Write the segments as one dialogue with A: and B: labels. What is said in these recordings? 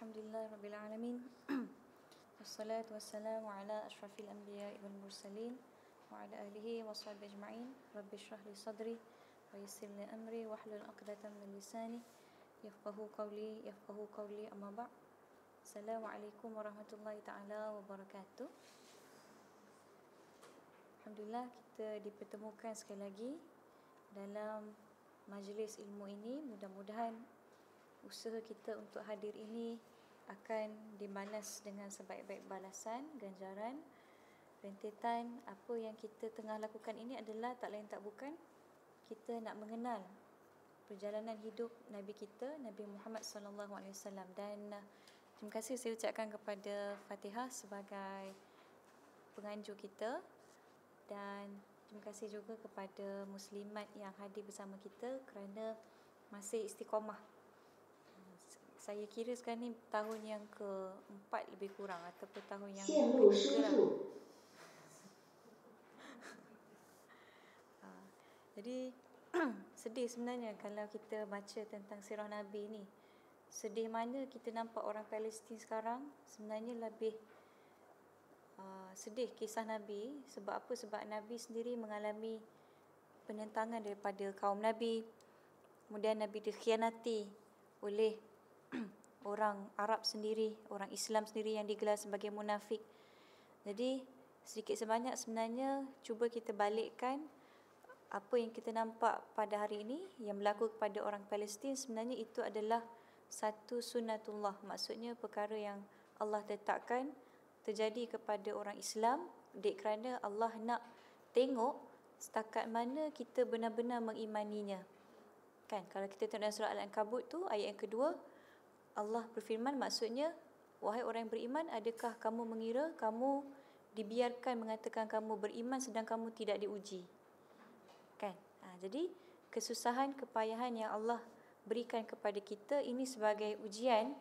A: Alhamdulillahirrabbilalamin. Wassalatu wassalamu ala ashrafil anbiya'i wal mursalin wa ala alihi wa sahbihi ajma'in. Rabbi shrah li sadri wa yassir li amri wahlul 'uqdatam min lisani yafqahu qawli amma ba'd. Assalamualaikum warahmatullahi taala wabarakatuh. Alhamdulillah, kita dipertemukan sekali lagi dalam majlis ilmu ini. Mudah-mudahan usaha kita untuk hadir ini akan dibalas dengan sebaik-baik balasan, ganjaran, rentetan. Apa yang kita tengah lakukan ini adalah tak lain tak bukan kita nak mengenal perjalanan hidup Nabi kita, Nabi Muhammad SAW. Dan terima kasih saya ucapkan kepada Fatihah sebagai penganjur kita, dan terima kasih juga kepada muslimat yang hadir bersama kita kerana masih istiqamah. Saya kira sekarang ni tahun yang keempat lebih kurang, ataupun tahun yang ketiga lah. Jadi sedih sebenarnya kalau kita baca tentang sirah Nabi ni. Sedih mana kita nampak orang Palestin sekarang sebenarnya lebih sedih kisah Nabi. Sebab apa? Sebab Nabi sendiri mengalami penentangan daripada kaum Nabi. Kemudian Nabi dikhianati oleh orang Arab sendiri, orang Islam sendiri yang digelar sebagai munafik. Jadi sedikit sebanyak sebenarnya cuba kita balikkan apa yang kita nampak pada hari ini yang berlaku kepada orang Palestin. Sebenarnya itu adalah satu sunnatullah, maksudnya perkara yang Allah tetapkan terjadi kepada orang Islam, kerana Allah nak tengok setakat mana kita benar-benar mengimaninya. Kan, kalau kita tengok dalam surah Al-Ankabut tu ayat yang kedua, Allah berfirman, maksudnya, wahai orang yang beriman, adakah kamu mengira kamu dibiarkan mengatakan kamu beriman sedang kamu tidak diuji? Kan? Jadi kesusahan, kepayahan yang Allah berikan kepada kita ini sebagai ujian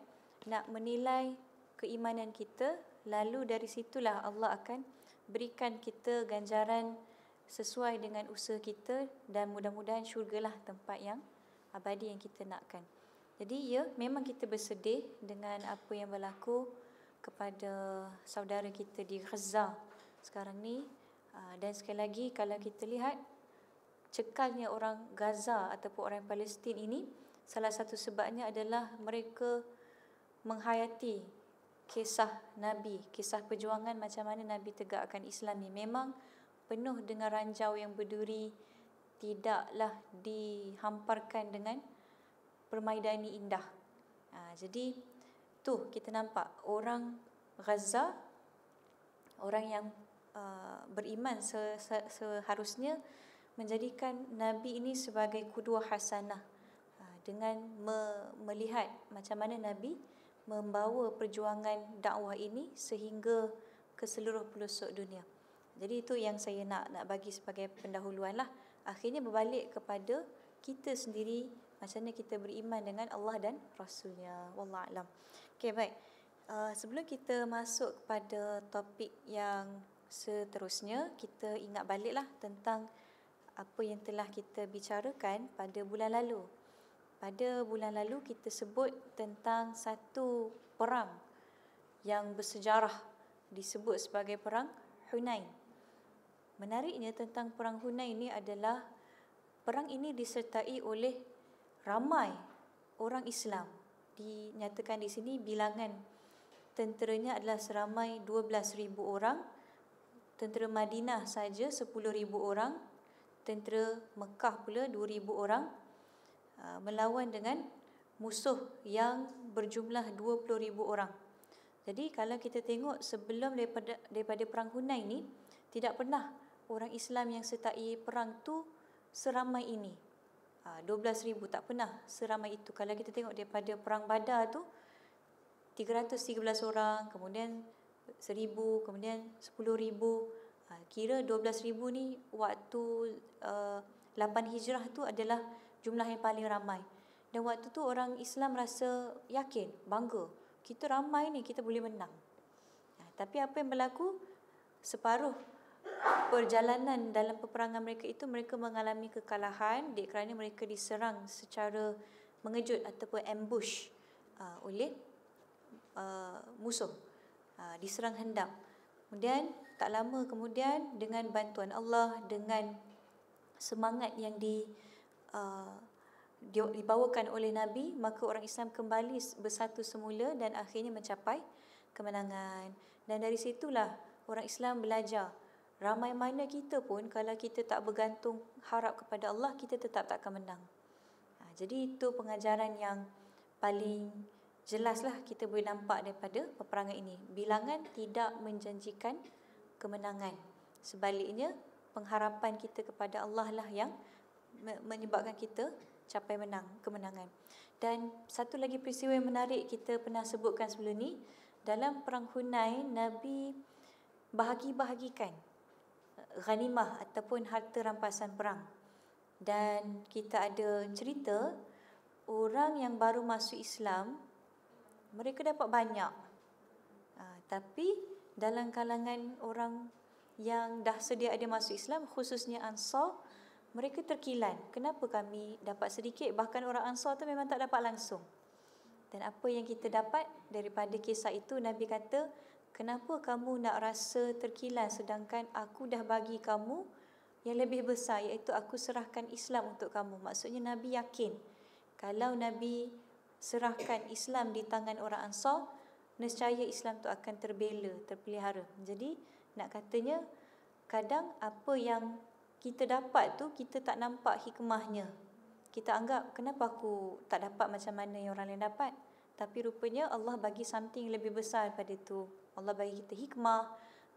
A: nak menilai keimanan kita. Lalu dari situlah Allah akan berikan kita ganjaran sesuai dengan usaha kita, dan mudah-mudahan syurgalah tempat yang abadi yang kita nakkan. Jadi ya, memang kita bersedih dengan apa yang berlaku kepada saudara kita di Gaza sekarang ni. Dan sekali lagi, kalau kita lihat cekalnya orang Gaza ataupun orang Palestin ini, salah satu sebabnya adalah mereka menghayati kisah Nabi, kisah perjuangan macam mana Nabi tegakkan Islam ni. Memang penuh dengan ranjau yang berduri, tidaklah dihamparkan dengan permaidani indah. Jadi tu kita nampak orang Gaza, orang yang beriman seharusnya menjadikan Nabi ini sebagai qudwah hasanah, dengan melihat macam mana Nabi membawa perjuangan dakwah ini sehingga ke seluruh pelosok dunia. Jadi itu yang saya nak bagi sebagai pendahuluan lah. Akhirnya berbalik kepada kita sendiri, macam mana kita beriman dengan Allah dan Rasulnya. Wallahualam. Okay, baik. Sebelum kita masuk kepada topik yang seterusnya, kita ingat baliklah tentang apa yang telah kita bicarakan pada bulan lalu. Pada bulan lalu kita sebut tentang satu perang yang bersejarah, disebut sebagai perang Hunain. Menariknya tentang perang Hunain ini adalah perang ini disertai oleh ramai orang Islam. Dinyatakan di sini bilangan tenteranya adalah seramai 12,000 orang. Tentera Madinah saja 10,000 orang. Tentera Mekah pula 2,000 orang. Melawan dengan musuh yang berjumlah 20,000 orang. Jadi kalau kita tengok sebelum daripada perang Hunain ni, tidak pernah orang Islam yang sertai perang tu seramai ini. 12,000 tak pernah seramai itu. Kalau kita tengok daripada perang Badar tu 313 orang, kemudian 1,000, kemudian 10,000. Kira 12,000 ni waktu 8 Hijrah tu adalah jumlah yang paling ramai. Dan waktu tu orang Islam rasa yakin, bangga, kita ramai ni, kita boleh menang. Tapi apa yang berlaku? Separuh perjalanan dalam peperangan mereka itu, mereka mengalami kekalahan kerana mereka diserang secara mengejut ataupun ambush oleh musuh, diserang hendak. Kemudian tak lama kemudian dengan bantuan Allah, dengan semangat yang dibawakan oleh Nabi, maka orang Islam kembali bersatu semula dan akhirnya mencapai kemenangan. Dan dari situlah orang Islam belajar, ramai mana kita pun kalau kita tak bergantung harap kepada Allah, kita tetap tak akan menang. Jadi itu pengajaran yang paling jelaslah kita boleh nampak daripada peperangan ini. Bilangan tidak menjanjikan kemenangan. Sebaliknya, pengharapan kita kepada Allah lah yang menyebabkan kita capai kemenangan. Dan satu lagi peristiwa yang menarik kita pernah sebutkan sebelum ni, dalam perang Hunain, Nabi bahagi-bahagikan ghanimah ataupun harta rampasan perang. Dan kita ada cerita orang yang baru masuk Islam, mereka dapat banyak. Tapi dalam kalangan orang yang dah sedia ada masuk Islam, khususnya Ansar, mereka terkilan. Kenapa kami dapat sedikit? Bahkan orang Ansar tu memang tak dapat langsung. Dan apa yang kita dapat daripada kisah itu, Nabi kata, kenapa kamu nak rasa terkilan sedangkan aku dah bagi kamu yang lebih besar, iaitu aku serahkan Islam untuk kamu. Maksudnya Nabi yakin kalau Nabi serahkan Islam di tangan orang Ansar, nescaya Islam tu akan terbela, terpelihara. Jadi nak katanya, kadang apa yang kita dapat tu kita tak nampak hikmahnya. Kita anggap, kenapa aku tak dapat macam mana yang orang lain dapat? Tapi rupanya Allah bagi something lebih besar daripada itu. Allah bagi kita hikmah,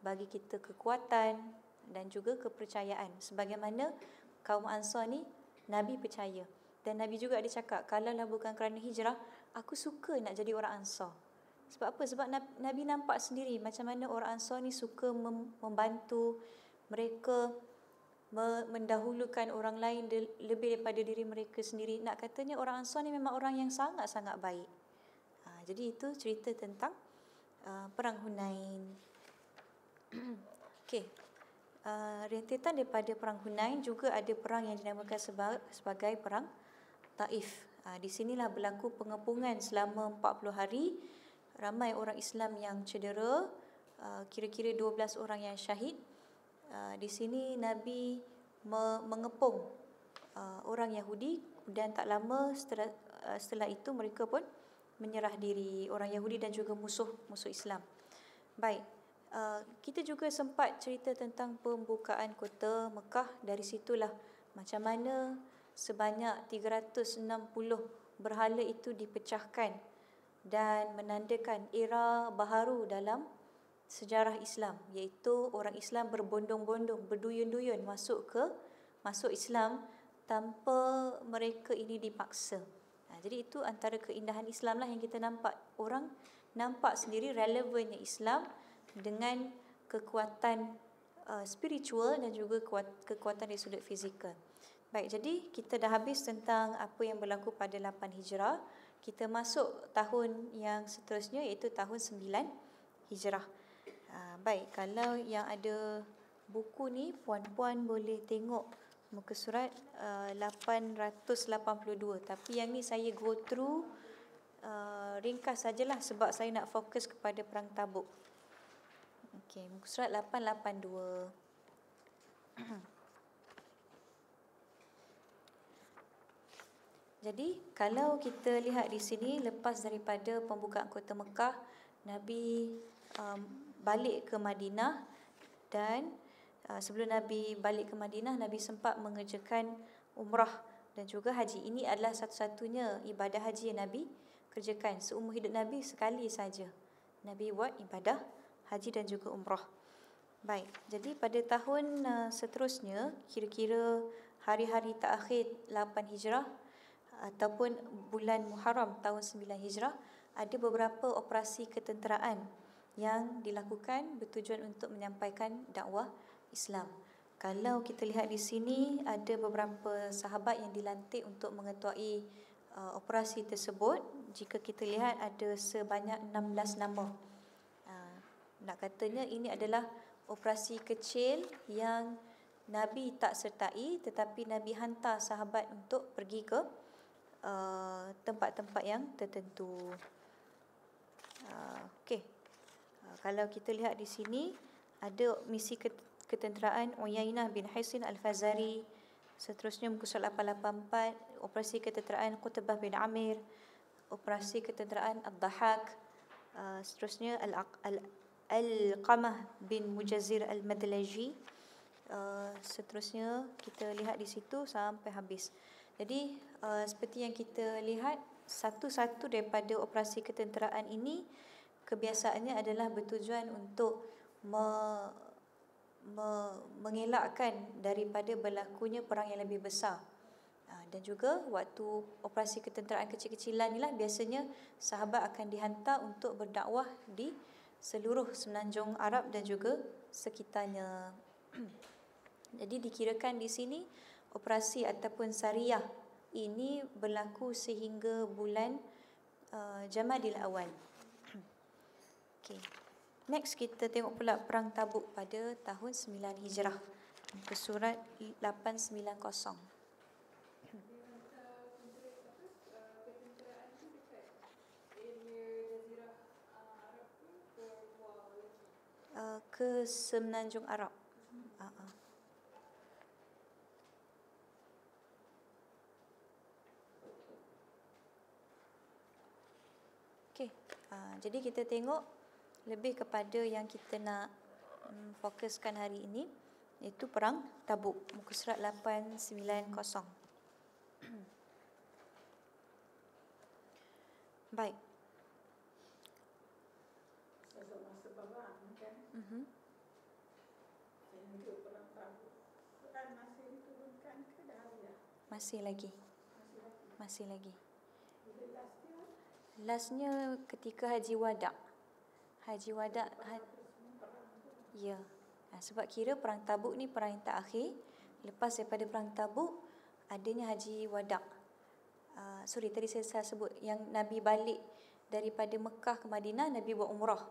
A: bagi kita kekuatan dan juga kepercayaan. Sebagaimana kaum Ansar ni, Nabi percaya. Dan Nabi juga ada cakap, kalaulah bukan kerana hijrah, aku suka nak jadi orang Ansar. Sebab apa? Sebab Nabi nampak sendiri macam mana orang Ansar ni suka membantu. Mereka mendahulukan orang lain lebih daripada diri mereka sendiri. Nak katanya orang Ansar ni memang orang yang sangat-sangat baik. Jadi itu cerita tentang perang Hunain. Okey. Rentetan daripada perang Hunain juga ada perang yang dinamakan sebagai perang Taif. Di sinilah berlaku pengepungan selama 40 hari. Ramai orang Islam yang cedera, kira-kira 12 orang yang syahid. Di sini Nabi mengepung orang Yahudi, dan tak lama setelah itu mereka pun menyerah diri, orang Yahudi dan juga musuh Islam. Baik, kita juga sempat cerita tentang pembukaan kota Mekah. Dari situlah macam mana sebanyak 360 berhala itu dipecahkan dan menandakan era baharu dalam sejarah Islam, iaitu orang Islam berbondong-bondong, berduyun-duyun masuk Islam tanpa mereka ini dipaksa. Jadi itu antara keindahan Islam lah yang kita nampak. Orang nampak sendiri relevannya Islam dengan kekuatan spiritual dan juga kekuatan dari sudut fizikal. Baik, jadi kita dah habis tentang apa yang berlaku pada 8 Hijrah. Kita masuk tahun yang seterusnya, iaitu tahun 9 Hijrah. Baik, kalau yang ada buku ni, puan-puan boleh tengok muka surat 882. Tapi yang ni saya go through ringkas sajalah sebab saya nak fokus kepada perang Tabuk. Okey, muka surat 882. Jadi kalau kita lihat di sini, lepas daripada pembukaan kota Mekah, Nabi balik ke Madinah. Dan sebelum Nabi balik ke Madinah, Nabi sempat mengerjakan umrah dan juga haji. Ini adalah satu-satunya ibadah haji yang Nabi kerjakan. Seumur hidup Nabi sekali saja Nabi buat ibadah haji dan juga umrah. Baik, jadi pada tahun seterusnya, kira-kira hari-hari terakhir 8 Hijrah ataupun bulan Muharram tahun 9 Hijrah, ada beberapa operasi ketenteraan yang dilakukan bertujuan untuk menyampaikan dakwah Islam. Kalau kita lihat di sini, ada beberapa sahabat yang dilantik untuk mengetuai operasi tersebut. Jika kita lihat, ada sebanyak 16 nama. Nak katanya ini adalah operasi kecil yang Nabi tak sertai, tetapi Nabi hantar sahabat untuk pergi ke tempat-tempat yang tertentu. Okey. Kalau kita lihat di sini ada misi ketenteraan Uyainah bin Hisin Al-Fazari. Seterusnya muka surat 884, operasi ketenteraan Qutbah bin Amir, operasi ketenteraan Ad-Dahhak. Seterusnya Al-Qamah bin Mujazir Al-Madlaji. Seterusnya kita lihat di situ sampai habis. Jadi seperti yang kita lihat, satu-satu daripada operasi ketenteraan ini kebiasaannya adalah bertujuan untuk mengelakkan daripada berlakunya perang yang lebih besar. Dan juga waktu operasi ketenteraan kecil-kecilan inilah biasanya sahabat akan dihantar untuk berdakwah di seluruh semenanjung Arab dan juga sekitarnya. Jadi dikirakan di sini operasi ataupun Sariyah ini berlaku sehingga bulan Jamadil Awal. Okay. Next kita tengok pula perang Tabuk pada tahun 9 Hijrah. Muka surat 890. Ke semenanjung Arab. Okey. Jadi kita tengok lebih kepada yang kita nak fokuskan hari ini, iaitu perang Tabuk, muka surat 890. Baik. Masih lagi. Lastnya ketika Haji Wada'. Ya. Sebab kira perang Tabuk ni perang yang terakhir. Lepas daripada perang Tabuk adanya Haji Wada'. Tadi saya salah sebut yang Nabi balik daripada Mekah ke Madinah, Nabi buat umrah.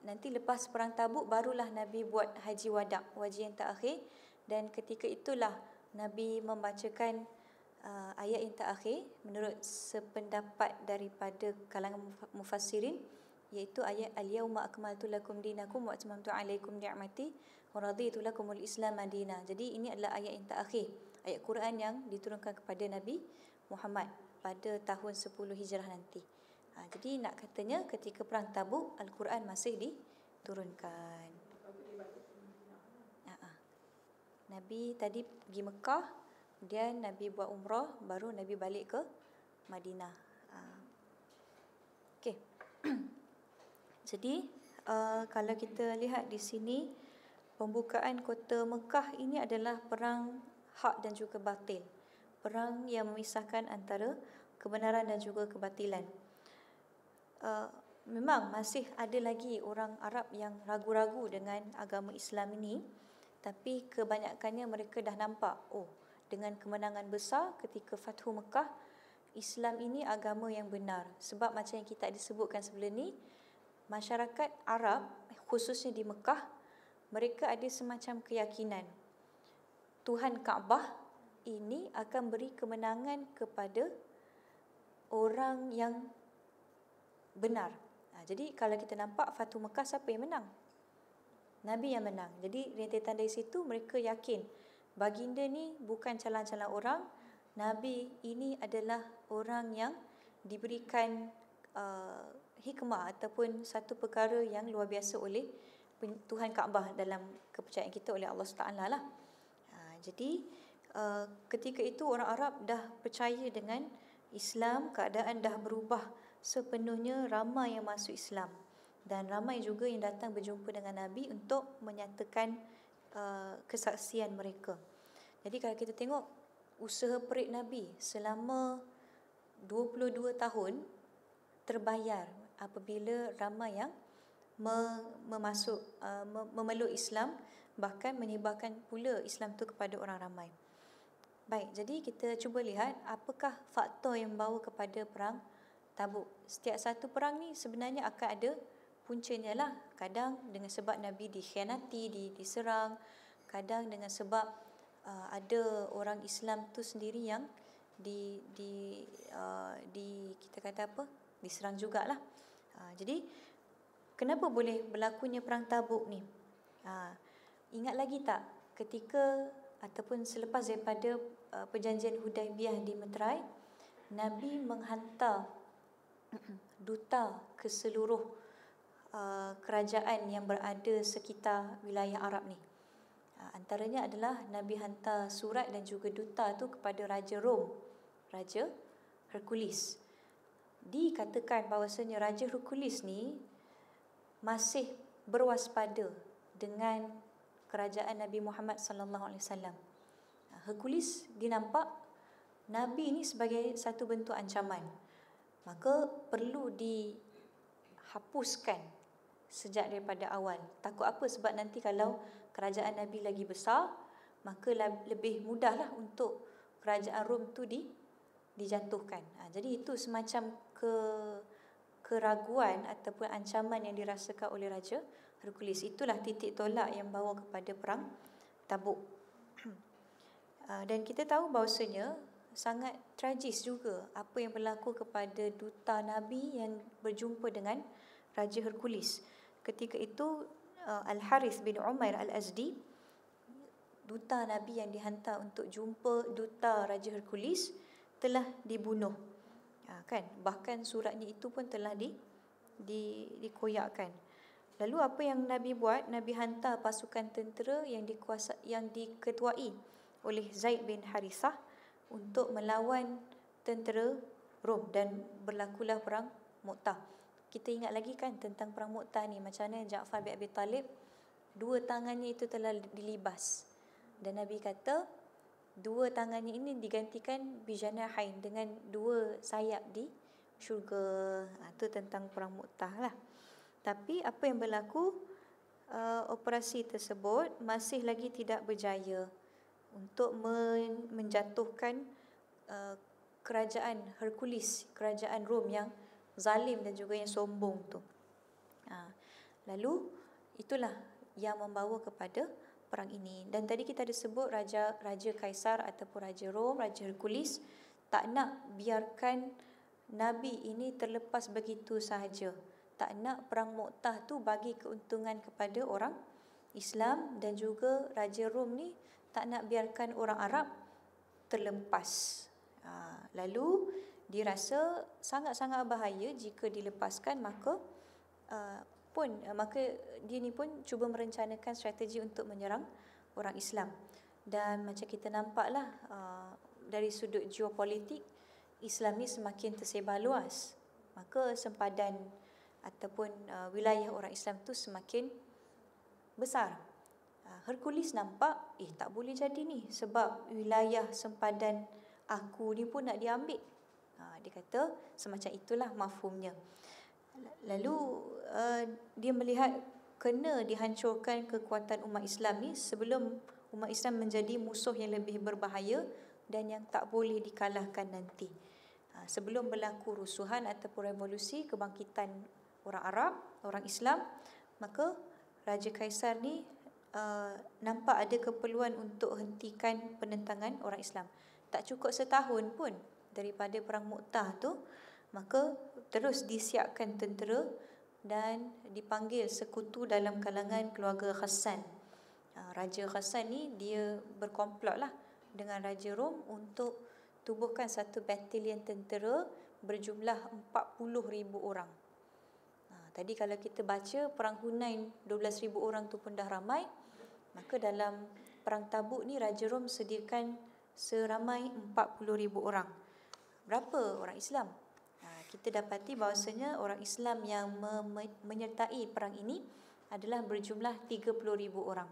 A: Nanti lepas perang Tabuk barulah Nabi buat Haji Wada', haji yang terakhir, dan ketika itulah Nabi membacakan ayat yang terakhir menurut sependapat daripada kalangan mufassirin, iaitu ayat al-yauma akmaltu lakum dinakum wa atmamtu alaikum ni'mati wa raditu lakumul Islam madina. Jadi ini adalah ayat yang terakhir, ayat Quran yang diturunkan kepada Nabi Muhammad pada tahun 10 Hijrah nanti. Jadi nak katanya ketika perang Tabuk Al-Quran masih diturunkan. Nabi tadi pergi Mekah, kemudian Nabi buat umrah, baru Nabi balik ke Madinah. Okey. Jadi kalau kita lihat di sini, pembukaan kota Mekah ini adalah perang hak dan juga batil. Perang yang memisahkan antara kebenaran dan juga kebatilan. Memang masih ada lagi orang Arab yang ragu-ragu dengan agama Islam ini, tapi kebanyakannya mereka dah nampak, dengan kemenangan besar ketika Fathu Mekah, Islam ini agama yang benar. Sebab macam yang kita disebutkan sebelum ni, masyarakat Arab khususnya di Mekah, mereka ada semacam keyakinan Tuhan Kaabah ini akan beri kemenangan kepada orang yang benar. Jadi kalau kita nampak Fathu Mekah, siapa yang menang? Nabi yang menang. Jadi rentetan dari situ mereka yakin baginda ni bukan calang-calang orang. Nabi ini adalah orang yang diberikan hikmah ataupun satu perkara yang luar biasa oleh Tuhan Kaabah dalam kepercayaan kita oleh Allah SWT lah. Jadi ketika itu orang Arab dah percaya dengan Islam, keadaan dah berubah sepenuhnya, ramai yang masuk Islam dan ramai juga yang datang berjumpa dengan Nabi untuk menyatakan kesaksian mereka. Jadi kalau kita tengok usaha perit Nabi selama 22 tahun terbayar apabila ramai yang memeluk Islam, bahkan menyebarkan pula Islam tu kepada orang ramai. Baik, jadi kita cuba lihat apakah faktor yang membawa kepada perang Tabuk. Setiap satu perang ni sebenarnya akan ada puncanya lah. Kadang dengan sebab Nabi dikhianati, diserang, kadang dengan sebab ada orang Islam tu sendiri yang kita kata apa? Diserang jugalah. Jadi kenapa boleh berlakunya perang Tabuk ni? Ingat lagi tak ketika ataupun selepas daripada perjanjian Hudaibiyah di Meterai, Nabi menghantar duta ke seluruh kerajaan yang berada sekitar wilayah Arab ni. Antaranya adalah Nabi hantar surat dan juga duta tu kepada Raja Rom, Raja Hercules. Dikatakan bahawasanya Raja Hercules ni masih berwaspada dengan kerajaan Nabi Muhammad sallallahu alaihi wasallam. Hercules dinampak Nabi ni sebagai satu bentuk ancaman. Maka perlu dihapuskan sejak daripada awal. Takut apa? Sebab nanti kalau kerajaan Nabi lagi besar, maka lebih mudahlah untuk kerajaan Rom tu dijatuhkan. Jadi itu semacam keraguan ataupun ancaman yang dirasakan oleh Raja Hercules. Itulah titik tolak yang bawa kepada perang Tabuk. Dan kita tahu bahawasanya sangat tragis juga apa yang berlaku kepada duta Nabi yang berjumpa dengan Raja Hercules. Ketika itu Al-Harith bin Umair Al-Azdi, duta Nabi yang dihantar untuk jumpa duta Raja Hercules, telah dibunuh. Kan? Bahkan suratnya itu pun telah dikoyakkan. Lalu apa yang Nabi buat? Nabi hantar pasukan tentera yang diketuai oleh Zaid bin Harithah untuk melawan tentera Rom, dan berlakulah perang Mu'tah. Kita ingat lagi kan tentang perang Mu'tah ni, macam mana Ja'far bin Abi Talib, dua tangannya itu telah dilibas, dan Nabi kata dua tangannya ini digantikan bijanahain, dengan dua sayap di syurga. Itu tentang perang Mu'tah lah. Tapi apa yang berlaku, operasi tersebut masih lagi tidak berjaya untuk menjatuhkan kerajaan Hercules, kerajaan Rom yang zalim dan juga yang sombong tu. Lalu itulah yang membawa kepada perang ini. Dan tadi kita ada sebut Raja Kaisar ataupun Raja Rom, Raja Hercules tak nak biarkan Nabi ini terlepas begitu sahaja. Tak nak perang Mu'tah tu bagi keuntungan kepada orang Islam, dan juga Raja Rom ni tak nak biarkan orang Arab terlepas. Lalu dirasa sangat-sangat bahaya jika dilepaskan, maka dia ni pun cuba merencanakan strategi untuk menyerang orang Islam. Dan macam kita nampaklah dari sudut geopolitik, Islam ni semakin tersebar luas, maka sempadan ataupun wilayah orang Islam tu semakin besar. Hercules nampak tak boleh jadi ni, sebab wilayah sempadan aku ni pun nak diambil. Dia kata semacam itulah mafhumnya. Lalu dia melihat kena dihancurkan kekuatan umat Islam ni sebelum umat Islam menjadi musuh yang lebih berbahaya dan yang tak boleh dikalahkan nanti. Sebelum berlaku rusuhan ataupun revolusi, kebangkitan orang Arab, orang Islam, maka Raja Kaisar ni nampak ada keperluan untuk hentikan penentangan orang Islam. Tak cukup setahun pun daripada perang Mu'tah tu, maka terus disiapkan tentera dan dipanggil sekutu dalam kalangan keluarga Ghassan. Raja Ghassan ni dia berkomplot lah dengan Raja Rom untuk tubuhkan satu batalion tentera berjumlah 40,000 orang. Tadi kalau kita baca perang Hunain 12,000 orang tu pun dah ramai, maka dalam perang Tabuk ni Raja Rom sediakan seramai 40,000 orang. Berapa orang Islam? Kita dapati bahawasanya orang Islam yang menyertai perang ini adalah berjumlah 30,000 orang.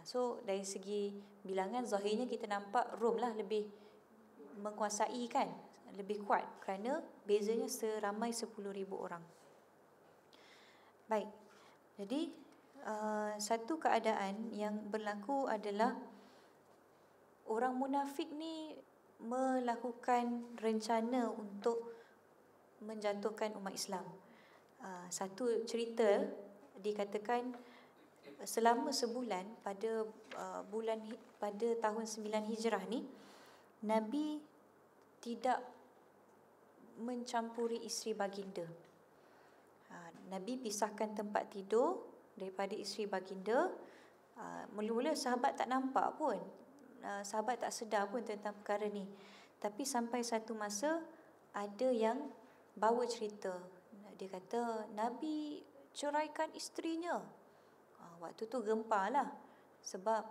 A: So dari segi bilangan zahirnya kita nampak Rom lah lebih menguasai kan, lebih kuat, kerana bezanya seramai 10,000 orang. Baik, jadi satu keadaan yang berlaku adalah orang munafik ni melakukan rencana untuk menjatuhkan umat Islam. Satu cerita dikatakan selama sebulan pada pada tahun 9 Hijrah ni, Nabi tidak mencampuri isteri baginda. Nabi pisahkan tempat tidur daripada isteri baginda. Mula-mula sahabat tak nampak pun, sahabat tak sedar pun tentang perkara ni. Tapi sampai satu masa ada yang bawa cerita. Dia kata Nabi ceraikan isterinya. Waktu tu gemparlah sebab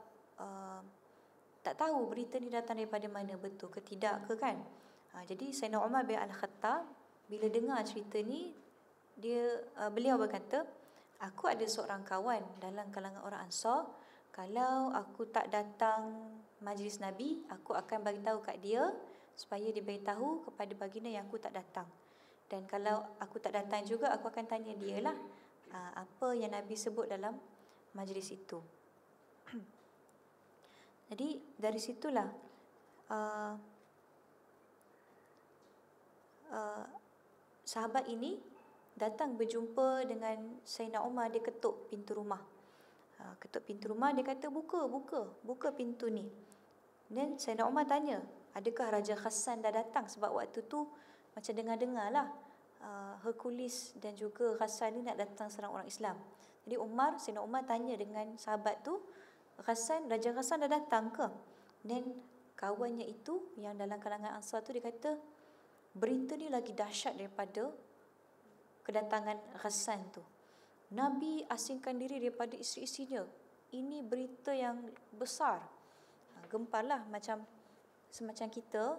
A: tak tahu berita ni datang daripada mana, betul ke tidak ke kan. Jadi Sayyidina Umar bin Al-Khattab bila dengar cerita ni, beliau berkata, aku ada seorang kawan dalam kalangan orang Ansar, kalau aku tak datang majlis Nabi, aku akan bagi tahu kat dia supaya dia beritahu kepada baginda yang aku tak datang. Dan kalau aku tak datang juga, aku akan tanya dia lah apa yang Nabi sebut dalam majlis itu. Jadi dari situlah sahabat ini datang berjumpa dengan Sayyidina Umar. Dia ketuk pintu rumah. Dia kata buka pintu ni. Dan Sayyidina Umar tanya, adakah Raja Ghassan dah datang? Sebab waktu tu macam dengar-dengar lah Hercules dan juga Ghassan ni nak datang serang orang Islam. Jadi Sayyidina Umar tanya dengan sahabat tu, Raja Ghassan dah datang ke? Dan kawannya itu yang dalam kalangan Ansar tu, dia kata berita ni lagi dahsyat daripada kedatangan Ghassan tu. Nabi asingkan diri daripada isteri-isterinya. Ini berita yang besar. Gemparlah semacam kita,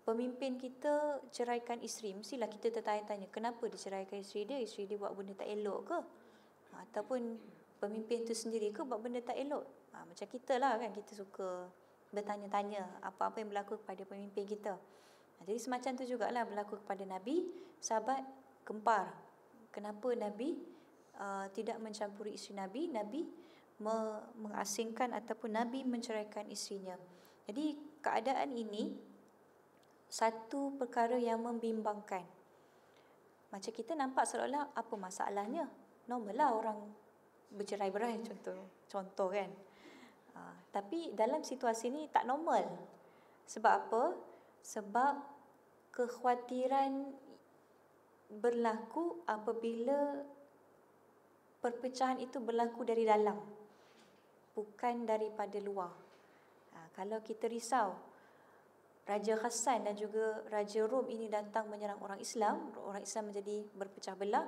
A: pemimpin kita ceraikan isteri, mestilah kita tertanya-tanya, kenapa dia ceraikan isteri dia buat benda tak elok ke? Ataupun pemimpin tu sendiri ke buat benda tak elok? Macam kita lah kan, kita suka bertanya-tanya apa-apa yang berlaku kepada pemimpin kita. Jadi semacam tu jugalah berlaku kepada Nabi. Sahabat gempar, kenapa Nabi tidak mencampuri isteri Nabi, Nabi mengasingkan ataupun Nabi menceraikan isterinya. Jadi keadaan ini satu perkara yang membimbangkan. Macam kita nampak seolah-olah apa masalahnya? Normal lah orang bercerai-berai, contoh kan. Tapi dalam situasi ni tak normal. Sebab apa? Sebab kekhawatiran berlaku apabila perpecahan itu berlaku dari dalam, bukan daripada luar. Kalau kita risau Raja Ghassan dan juga Raja Rom ini datang menyerang orang Islam menjadi berpecah belah,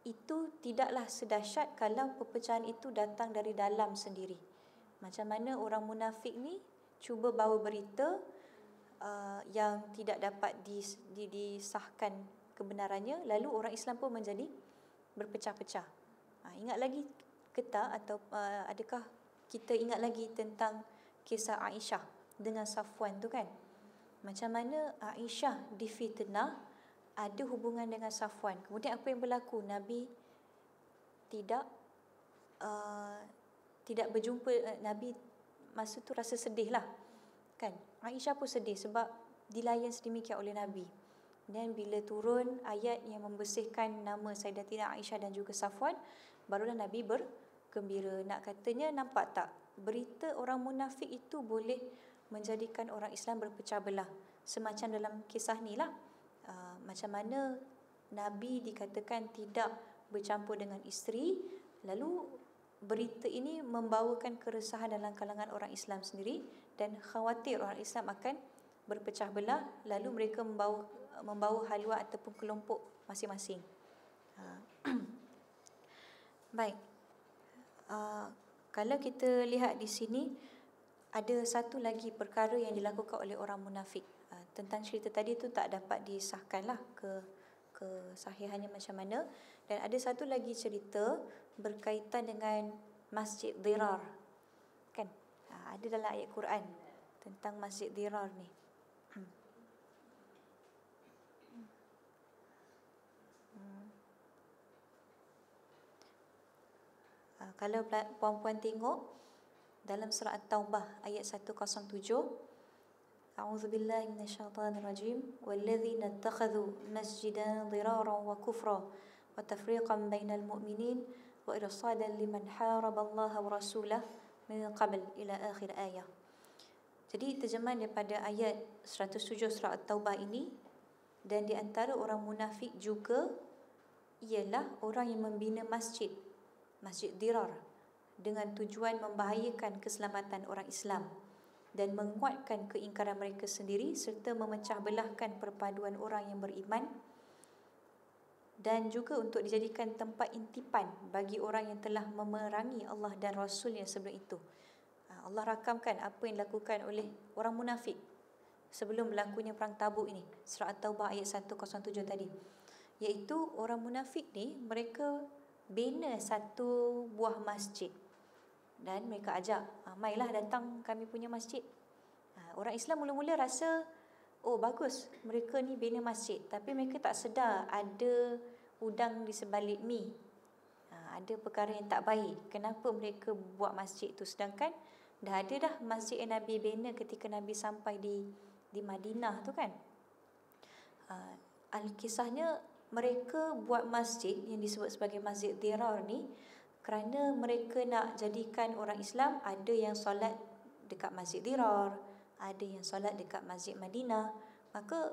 A: itu tidaklah sedahsyat kalau perpecahan itu datang dari dalam sendiri. Macam mana orang munafik ni cuba bawa berita yang tidak dapat disahkan kebenarannya, lalu orang Islam pun menjadi berpecah-pecah. Ingat lagi ke tak, atau adakah kita ingat lagi tentang kisah Aisyah dengan Safwan tu kan? Macam mana Aisyah difitnah ada hubungan dengan Safwan. Kemudian apa yang berlaku? Nabi tidak berjumpa. Nabi masa tu rasa sedih lah kan. Aisyah pun sedih sebab dilayan sedemikian oleh Nabi. Dan bila turun ayat yang membersihkan nama Sayyidatina Aisyah dan juga Safwan, barulah Nabi bergembira. Nak katanya, nampak tak, berita orang munafik itu boleh menjadikan orang Islam berpecah belah. Semacam dalam kisah ni lah, macam mana Nabi dikatakan tidak bercampur dengan isteri, lalu berita ini membawakan keresahan dalam kalangan orang Islam sendiri dan khawatir orang Islam akan berpecah belah, lalu mereka membawa haluan ataupun kelompok masing-masing. Baik, kalau kita lihat di sini ada satu lagi perkara yang dilakukan oleh orang munafik. Tentang cerita tadi tu tak dapat disahkanlah kesahihannya macam mana. Dan ada satu lagi cerita berkaitan dengan Masjid Dirar kan. Ada dalam ayat Quran tentang Masjid Dirar ni. Kalau puan-puan tengok dalam surah At-Taubah ayat 107, A'udzubillahi minasyaitonirrajim, walladzina ittakhadhu masjidan diraran wa kufra wa tafriqan bainal mu'minin wa irsadan liman haraballaha wa rasulahu min qabl ila akhir ayat. Jadi terjemahan daripada ayat 107 surah At-Taubah ini, dan di antara orang munafik juga ialah orang yang membina masjid, Masjid Dirar, dengan tujuan membahayakan keselamatan orang Islam dan menguatkan keingkaran mereka sendiri serta memecah belahkan perpaduan orang yang beriman, dan juga untuk dijadikan tempat intipan bagi orang yang telah memerangi Allah dan Rasulnya sebelum itu. Allah rakamkan apa yang dilakukan oleh orang munafik sebelum berlakunya perang Tabuk ini, surah At-Taubah ayat 107 tadi. Iaitu orang munafik ni, mereka bina satu buah masjid dan mereka ajak, mailah datang kami punya masjid. Orang Islam mula-mula rasa, oh bagus, mereka ni bina masjid, tapi mereka tak sedar ada udang di sebalik mi. Ada perkara yang tak baik. Kenapa mereka buat masjid tu, sedangkan dah ada dah masjid yang Nabi bina ketika Nabi sampai di Madinah tu kan. Al-kisahnya, mereka buat masjid yang disebut sebagai Masjid Dirar ni kerana mereka nak jadikan orang Islam ada yang solat dekat Masjid Dirar, ada yang solat dekat Masjid Madinah. Maka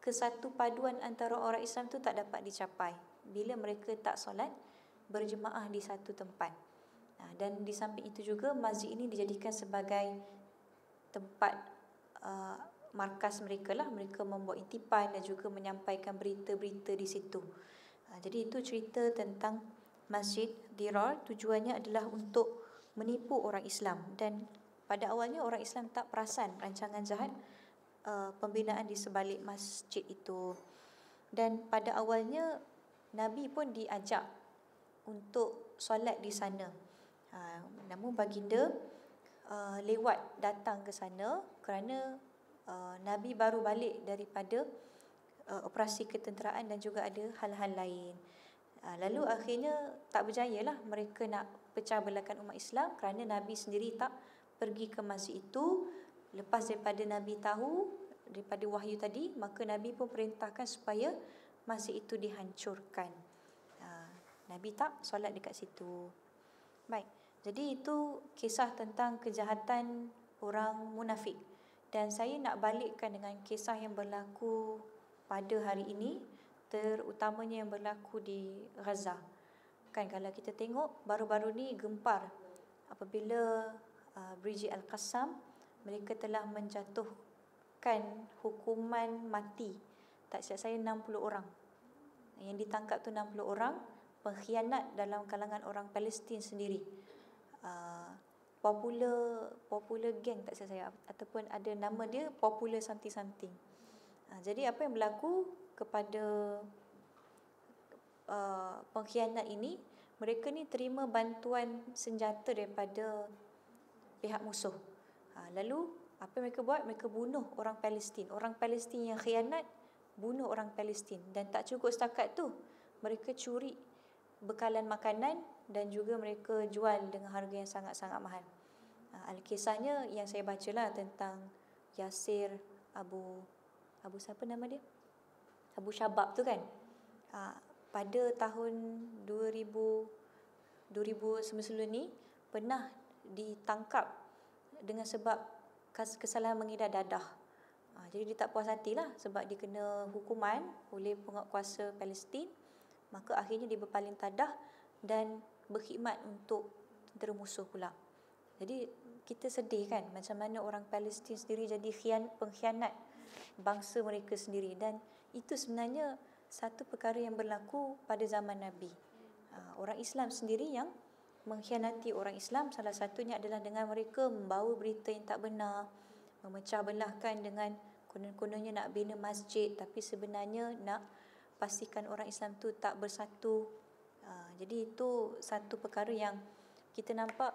A: kesatu paduan antara orang Islam tu tak dapat dicapai bila mereka tak solat berjemaah di satu tempat. Dan di samping itu juga masjid ini dijadikan sebagai tempat markas mereka lah. Mereka membuat intipan dan juga menyampaikan berita-berita di situ. Jadi itu cerita tentang Masjid Dirar. Tujuannya adalah untuk menipu orang Islam, dan pada awalnya orang Islam tak perasan rancangan jahat pembinaan di sebalik masjid itu. Dan pada awalnya Nabi pun diajak untuk solat di sana. Namun baginda lewat datang ke sana kerana Nabi baru balik daripada operasi ketenteraan dan juga ada hal-hal lain. Lalu akhirnya tak berjayalah mereka nak pecah belahkan umat Islam kerana Nabi sendiri tak pergi ke masjid itu. Lepas daripada Nabi tahu daripada wahyu tadi, maka Nabi pun perintahkan supaya masjid itu dihancurkan. Nabi tak solat dekat situ. Baik, jadi itu kisah tentang kejahatan orang munafik. Dan saya nak balikkan dengan kisah yang berlaku pada hari ini, terutamanya yang berlaku di Gaza. Kan kalau kita tengok baru-baru ni gempar apabila Brigid Al-Qassam, mereka telah menjatuhkan hukuman mati, tak silap saya 60 orang. Yang ditangkap tu 60 orang pengkhianat dalam kalangan orang Palestin sendiri. Popular gang tak silap saya, ataupun ada nama dia Popular something. Jadi apa yang berlaku kepada pengkhianat ini, mereka ni terima bantuan senjata daripada pihak musuh. Lalu apa yang mereka buat? Mereka bunuh orang Palestin. Orang Palestin yang khianat bunuh orang Palestin. Dan tak cukup setakat tu, mereka curi bekalan makanan dan juga mereka jual dengan harga yang sangat-sangat mahal. Al-kisahnya yang saya bacalah tentang Yasir Abu siapa nama dia? Abu Shabab tu kan. Pada tahun 2000 sebelum ni pernah ditangkap dengan sebab kesalahan mengedar dadah. Jadi dia tak puas hatilah sebab dia kena hukuman oleh penguatkuasa Palestin. Maka akhirnya dia berpaling tadah dan berkhidmat untuk tentera musuh pula. Jadi kita sedih kan, macam mana orang Palestin sendiri jadi pengkhianat bangsa mereka sendiri. Dan itu sebenarnya satu perkara yang berlaku pada zaman Nabi. Orang Islam sendiri yang mengkhianati orang Islam, salah satunya adalah dengan mereka membawa berita yang tak benar, memecah belahkan dengan konon-kononnya nak bina masjid, tapi sebenarnya nak pastikan orang Islam tu tak bersatu. Jadi itu satu perkara yang kita nampak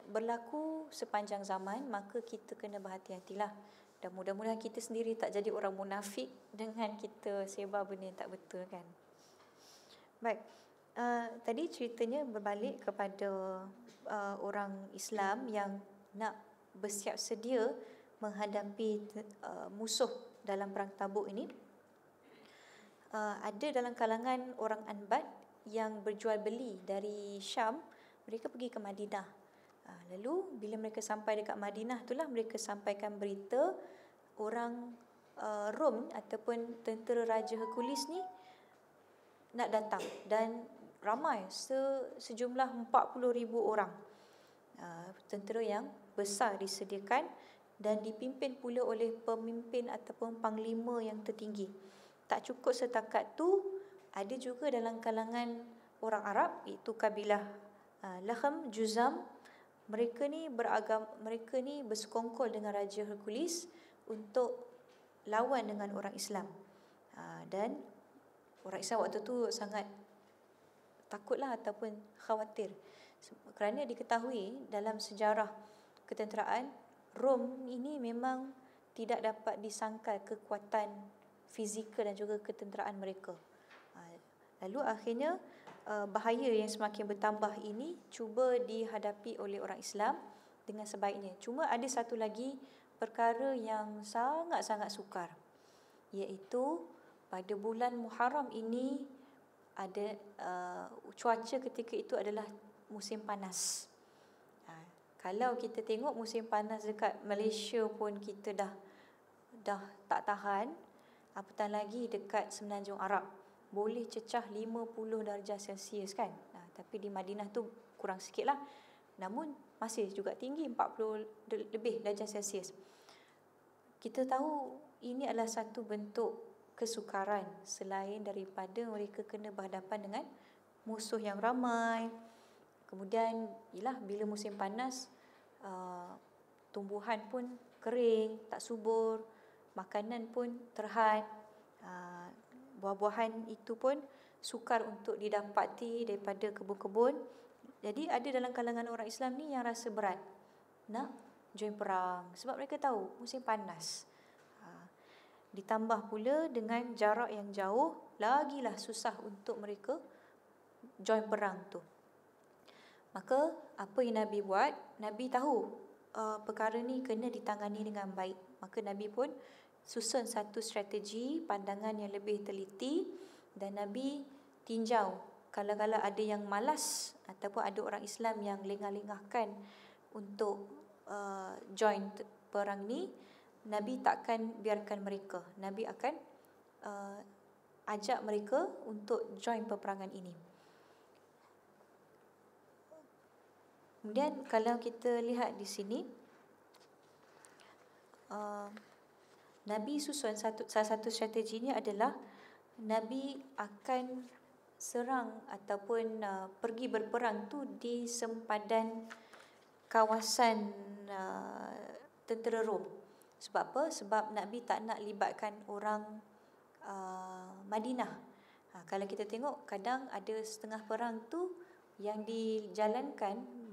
A: berlaku sepanjang zaman. Maka kita kena berhati-hatilah, dan mudah-mudahan kita sendiri tak jadi orang munafik dengan kita sebar benda yang tak betul kan. Baik, tadi ceritanya berbalik kepada orang Islam yang nak bersiap sedia menghadapi musuh dalam perang Tabuk ini. Ada dalam kalangan orang Anbat yang berjual beli dari Syam, mereka pergi ke Madinah. Lalu bila mereka sampai dekat Madinah itulah mereka sampaikan berita orang Rom ataupun tentera Raja Hercules ni nak datang, dan ramai, sejumlah 40,000 orang. Tentera yang besar disediakan dan dipimpin pula oleh pemimpin ataupun panglima yang tertinggi. Tak cukup setakat tu, ada juga dalam kalangan orang Arab, iaitu kabilah Lakham, Juzam. Mereka ni bersekongkol dengan Raja Hercules untuk lawan dengan orang Islam. Dan orang Islam waktu tu sangat takutlah ataupun khawatir, kerana diketahui dalam sejarah ketenteraan, Rom ini memang tidak dapat disangkal kekuatan fizikal dan juga ketenteraan mereka. Lalu akhirnya bahaya yang semakin bertambah ini cuba dihadapi oleh orang Islam dengan sebaiknya. Cuma ada satu lagi perkara yang sangat-sangat sukar, iaitu pada bulan Muharram ini ada cuaca ketika itu adalah musim panas. Kalau kita tengok musim panas dekat Malaysia pun kita dah tak tahan, apatah lagi dekat Semenanjung Arab. Boleh cecah 50 darjah Celsius kan. Tapi di Madinah tu kurang sikit lah. Namun masih juga tinggi, 40 lebih darjah Celsius. Kita tahu ini adalah satu bentuk kesukaran selain daripada mereka kena berhadapan dengan musuh yang ramai. Kemudian bila musim panas, tumbuhan pun kering, tak subur, makanan pun terhad, buah-buahan itu pun sukar untuk didapati daripada kebun-kebun. Jadi ada dalam kalangan orang Islam ni yang rasa berat nak join perang, sebab mereka tahu musim panas. Ditambah pula dengan jarak yang jauh, lagilah susah untuk mereka join perang tu. Maka apa yang Nabi buat? Nabi tahu perkara ni kena ditangani dengan baik. Maka Nabi pun susun satu strategi, pandangan yang lebih teliti, dan Nabi tinjau kalau ada yang malas ataupun ada orang Islam yang lengah-lengahkan untuk join perang ni, Nabi takkan biarkan mereka. Nabi akan ajak mereka untuk join peperangan ini. Kemudian kalau kita lihat di sini, Nabi susun salah satu strateginya adalah Nabi akan serang ataupun pergi berperang tu di sempadan kawasan tentera Rom. Sebab apa? Sebab Nabi tak nak libatkan orang Madinah. Kalau kita tengok, kadang ada setengah perang tu yang dijalankan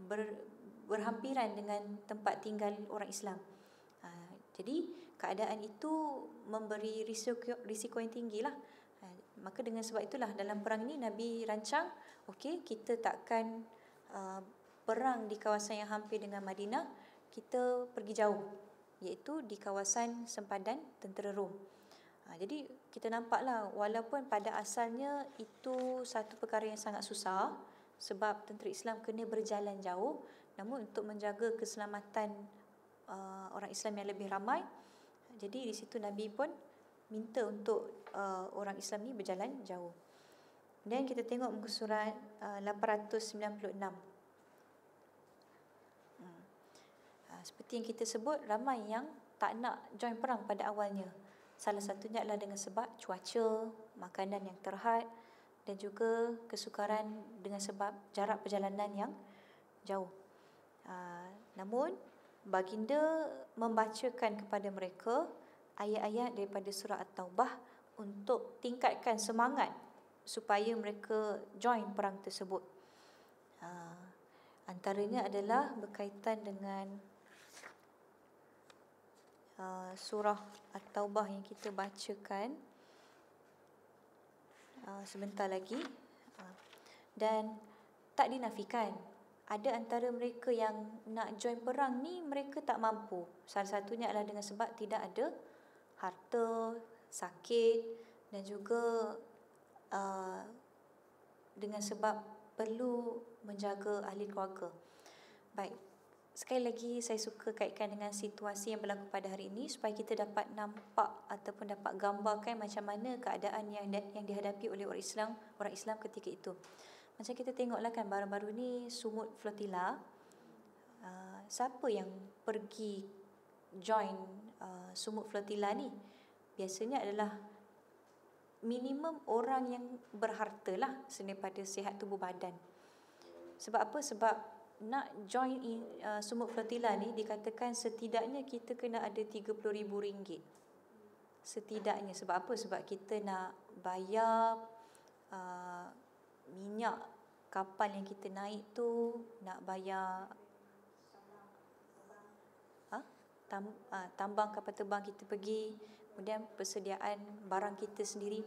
A: berhampiran dengan tempat tinggal orang Islam. Jadi keadaan itu memberi risiko yang tinggi lah. Maka dengan sebab itulah dalam perang ini Nabi rancang, okey, kita takkan perang di kawasan yang hampir dengan Madinah, kita pergi jauh, iaitu di kawasan sempadan tentera Rom. Jadi kita nampaklah, walaupun pada asalnya itu satu perkara yang sangat susah, sebab tentera Islam kena berjalan jauh, namun untuk menjaga keselamatan orang Islam yang lebih ramai, jadi di situ Nabi pun minta untuk orang Islam ni berjalan jauh. Dan kita tengok muka surat 896. Seperti yang kita sebut, ramai yang tak nak join perang pada awalnya. Salah satunya adalah dengan sebab cuaca, makanan yang terhad, dan juga kesukaran dengan sebab jarak perjalanan yang jauh. Namun baginda membacakan kepada mereka ayat-ayat daripada surah At-Taubah untuk tingkatkan semangat supaya mereka join perang tersebut. Antaranya adalah berkaitan dengan surah At-Taubah yang kita bacakan sebentar lagi. Dan tak dinafikan, ada antara mereka yang nak join perang ni mereka tak mampu. Salah satunya adalah dengan sebab tidak ada harta, sakit, dan juga dengan sebab perlu menjaga ahli keluarga. Baik, sekali lagi saya suka kaitkan dengan situasi yang berlaku pada hari ini supaya kita dapat nampak ataupun dapat gambarkan macam mana keadaan yang dihadapi oleh orang Islam ketika itu. Macam kita tengoklah kan baru-baru ni Sumut Flotilla, siapa yang pergi join Sumut Flotilla ni? Biasanya adalah minimum orang yang berharta lah daripada sihat tubuh badan. Sebab apa? Sebab nak join Sumut Flotilla ni dikatakan setidaknya kita kena ada RM30,000. Setidaknya. Sebab apa? Sebab kita nak bayar minyak kapal yang kita naik tu, nak bayar tambang kapal terbang kita pergi, kemudian persediaan barang kita sendiri.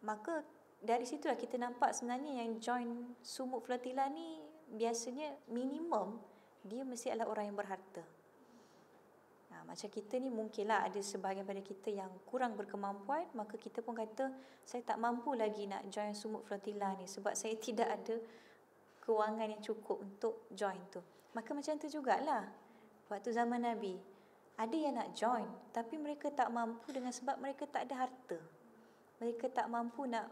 A: Maka dari situlah kita nampak sebenarnya yang join Sumut Flotilla ni biasanya minimum dia mesti adalah orang yang berharta. Macam kita ni mungkinlah ada sebahagian pada kita yang kurang berkemampuan, maka kita pun kata saya tak mampu lagi nak join Sumut Flotilla ni sebab saya tidak ada kewangan yang cukup untuk join tu. Maka macam tu jugalah waktu zaman Nabi. Ada yang nak join tapi mereka tak mampu dengan sebab mereka tak ada harta. Mereka tak mampu nak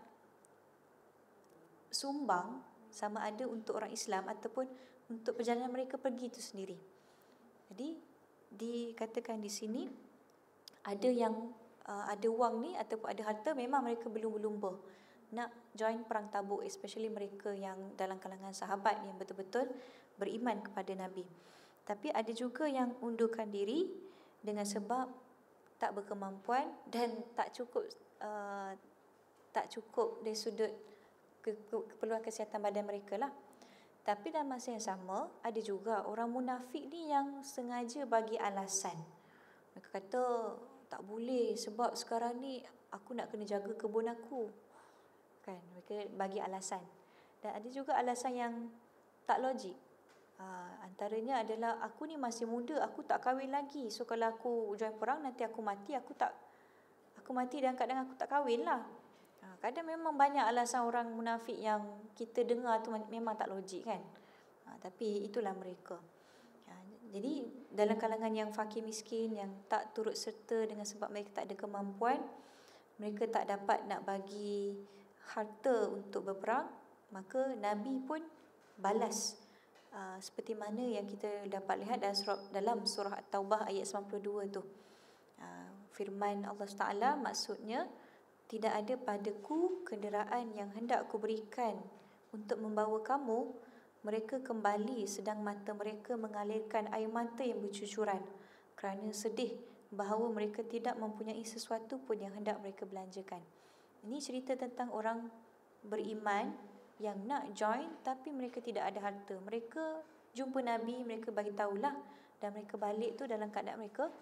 A: sumbang sama ada untuk orang Islam ataupun untuk perjalanan mereka pergi itu sendiri. Jadi dikatakan di sini ada yang ada wang ni ataupun ada harta, memang mereka berlumba-lumba nak join perang Tabuk, especially mereka yang dalam kalangan sahabat yang betul-betul beriman kepada Nabi. Tapi ada juga yang undurkan diri dengan sebab tak berkemampuan dan tak cukup dari sudut keperluan kesihatan badan mereka lah. Tapi dalam masa yang sama, ada juga orang munafik ni yang sengaja bagi alasan. Mereka kata tak boleh sebab sekarang ni aku nak kena jaga kebun aku, kan? Mereka bagi alasan. Dan ada juga alasan yang tak logik. Antaranya adalah aku ni masih muda, aku tak kahwin lagi. So kalau aku join perang, nanti aku mati, aku mati dalam keadaan aku tak kahwin lah. Kadang memang banyak alasan orang munafik yang kita dengar tu memang tak logik, kan? Tapi itulah mereka. Jadi dalam kalangan yang fakir miskin, yang tak turut serta dengan sebab mereka tak ada kemampuan, mereka tak dapat nak bagi harta untuk berperang, maka Nabi pun balas seperti mana yang kita dapat lihat dalam surah At-Taubah ayat 92 tu. Firman Allah Ta'ala maksudnya, tidak ada padaku kenderaan yang hendak kuberikan untuk membawa kamu. Mereka kembali sedang mata mereka mengalirkan air mata yang bercucuran kerana sedih bahawa mereka tidak mempunyai sesuatu pun yang hendak mereka belanjakan. Ini cerita tentang orang beriman yang nak join tapi mereka tidak ada harta. Mereka jumpa Nabi, mereka bagi tahulah, dan mereka balik tu dalam keadaan mereka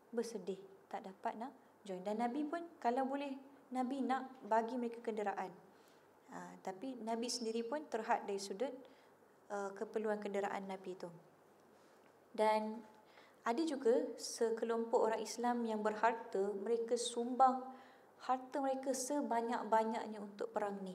A: bersedih, tak dapat nak join. Dan Nabi pun kalau boleh Nabi nak bagi mereka kenderaan. Tapi Nabi sendiri pun terhad dari sudut keperluan kenderaan Nabi tu. Dan ada juga sekelompok orang Islam yang berharta, mereka sumbang harta mereka sebanyak-banyaknya untuk perang ni.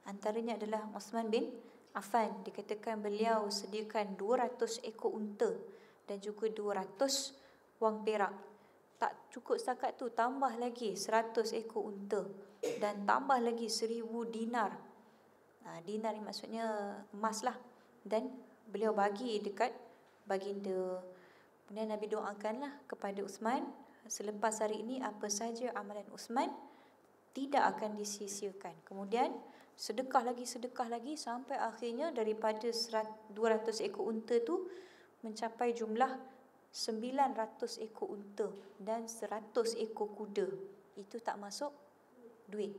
A: Antaranya adalah Uthman bin Affan. Dikatakan beliau sediakan 200 ekor unta dan juga 200 wang perak. Tak cukup setakat tu, tambah lagi 100 ekor unta dan tambah lagi 1000 dinar. Dinar ni maksudnya emas lah. Dan beliau bagi dekat baginda. Kemudian Nabi doakanlah kepada Uthman, selepas hari ini apa saja amalan Uthman tidak akan disia-siakan. Kemudian sedekah lagi sampai akhirnya daripada 200 ekor unta tu mencapai jumlah 900 ekor unta dan 100 ekor kuda. Itu tak masuk duit.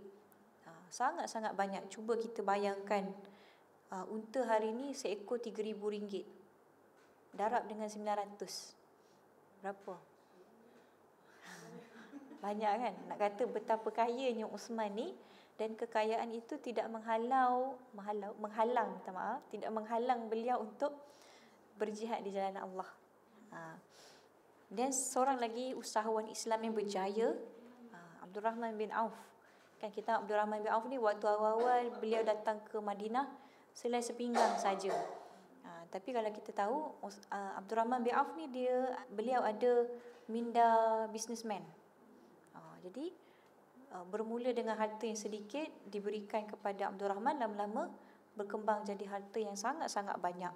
A: Sangat-sangat banyak. Cuba kita bayangkan, unta hari ni seekor RM3,000. Darab dengan 900. Berapa? Banyak, kan? Nak kata betapa kayanya Uthman ni, dan kekayaan itu tidak menghalang beliau untuk berjihad di jalan Allah. Dan seorang lagi usahawan Islam yang berjaya, Abdul Rahman bin Auf. Kan kita Abdul Rahman bin Auf ni waktu awal-awal beliau datang ke Madinah selai sepinggang saja. Tapi kalau kita tahu Abdul Rahman bin Auf ni beliau ada minda businessman. Jadi bermula dengan harta yang sedikit diberikan kepada Abdul Rahman, lama-lama berkembang jadi harta yang sangat-sangat banyak.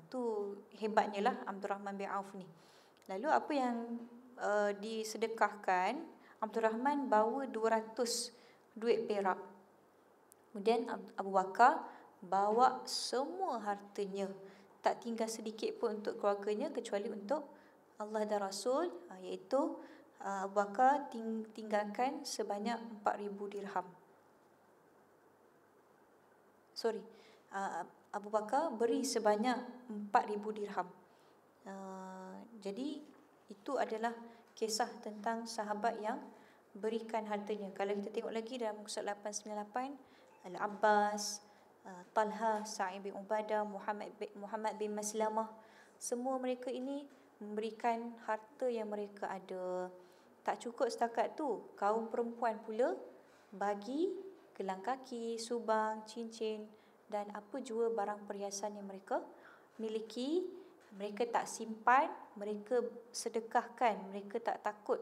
A: Itu hebatnya lah Abdul Rahman bin Auf ni. Lalu apa yang disedekahkan, Abdul Rahman bawa 200 duit perak. Kemudian Abu Bakar bawa semua hartanya, tak tinggal sedikit pun untuk keluarganya kecuali untuk Allah dan Rasul, iaitu Abu Bakar tinggalkan sebanyak 4,000 dirham. Abu Bakar beri sebanyak 4,000 dirham. Jadi itu adalah kisah tentang sahabat yang berikan hartanya. Kalau kita tengok lagi dalam muka surat 898, Al-Abbas, Talha, Sa'id bin Ubadah, Muhammad bin Maslamah, semua mereka ini memberikan harta yang mereka ada. Tak cukup setakat tu, kaum perempuan pula bagi gelang kaki, subang, cincin dan apa jua barang perhiasan yang mereka miliki. Mereka tak simpan, mereka sedekahkan. Mereka tak takut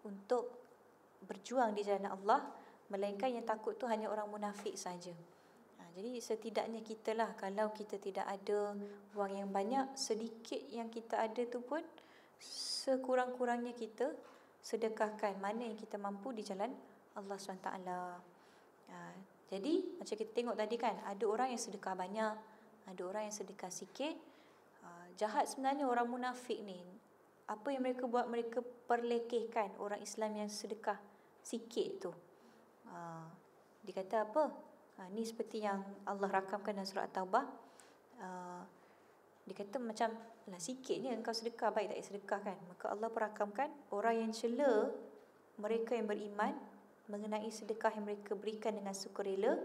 A: untuk berjuang di jalan Allah, melainkan yang takut tu hanya orang munafik saja. Jadi setidaknya kita lah, kalau kita tidak ada wang yang banyak, sedikit yang kita ada tu pun sekurang-kurangnya kita sedekahkan mana yang kita mampu di jalan Allah SWT. Jadi macam kita tengok tadi kan, ada orang yang sedekah banyak, ada orang yang sedekah sikit. Jahat sebenarnya orang munafik ni. Apa yang mereka buat, mereka perlekehkan orang Islam yang sedekah sikit tu. Dia kata apa? Ni seperti yang Allah rakamkan dalam surah At-Taubah. Dia kata macam lah, sikit ni engkau sedekah, baik tak sedekah kan. Maka Allah perakamkan orang yang cela mereka yang beriman mengenai sedekah yang mereka berikan dengan sukarela,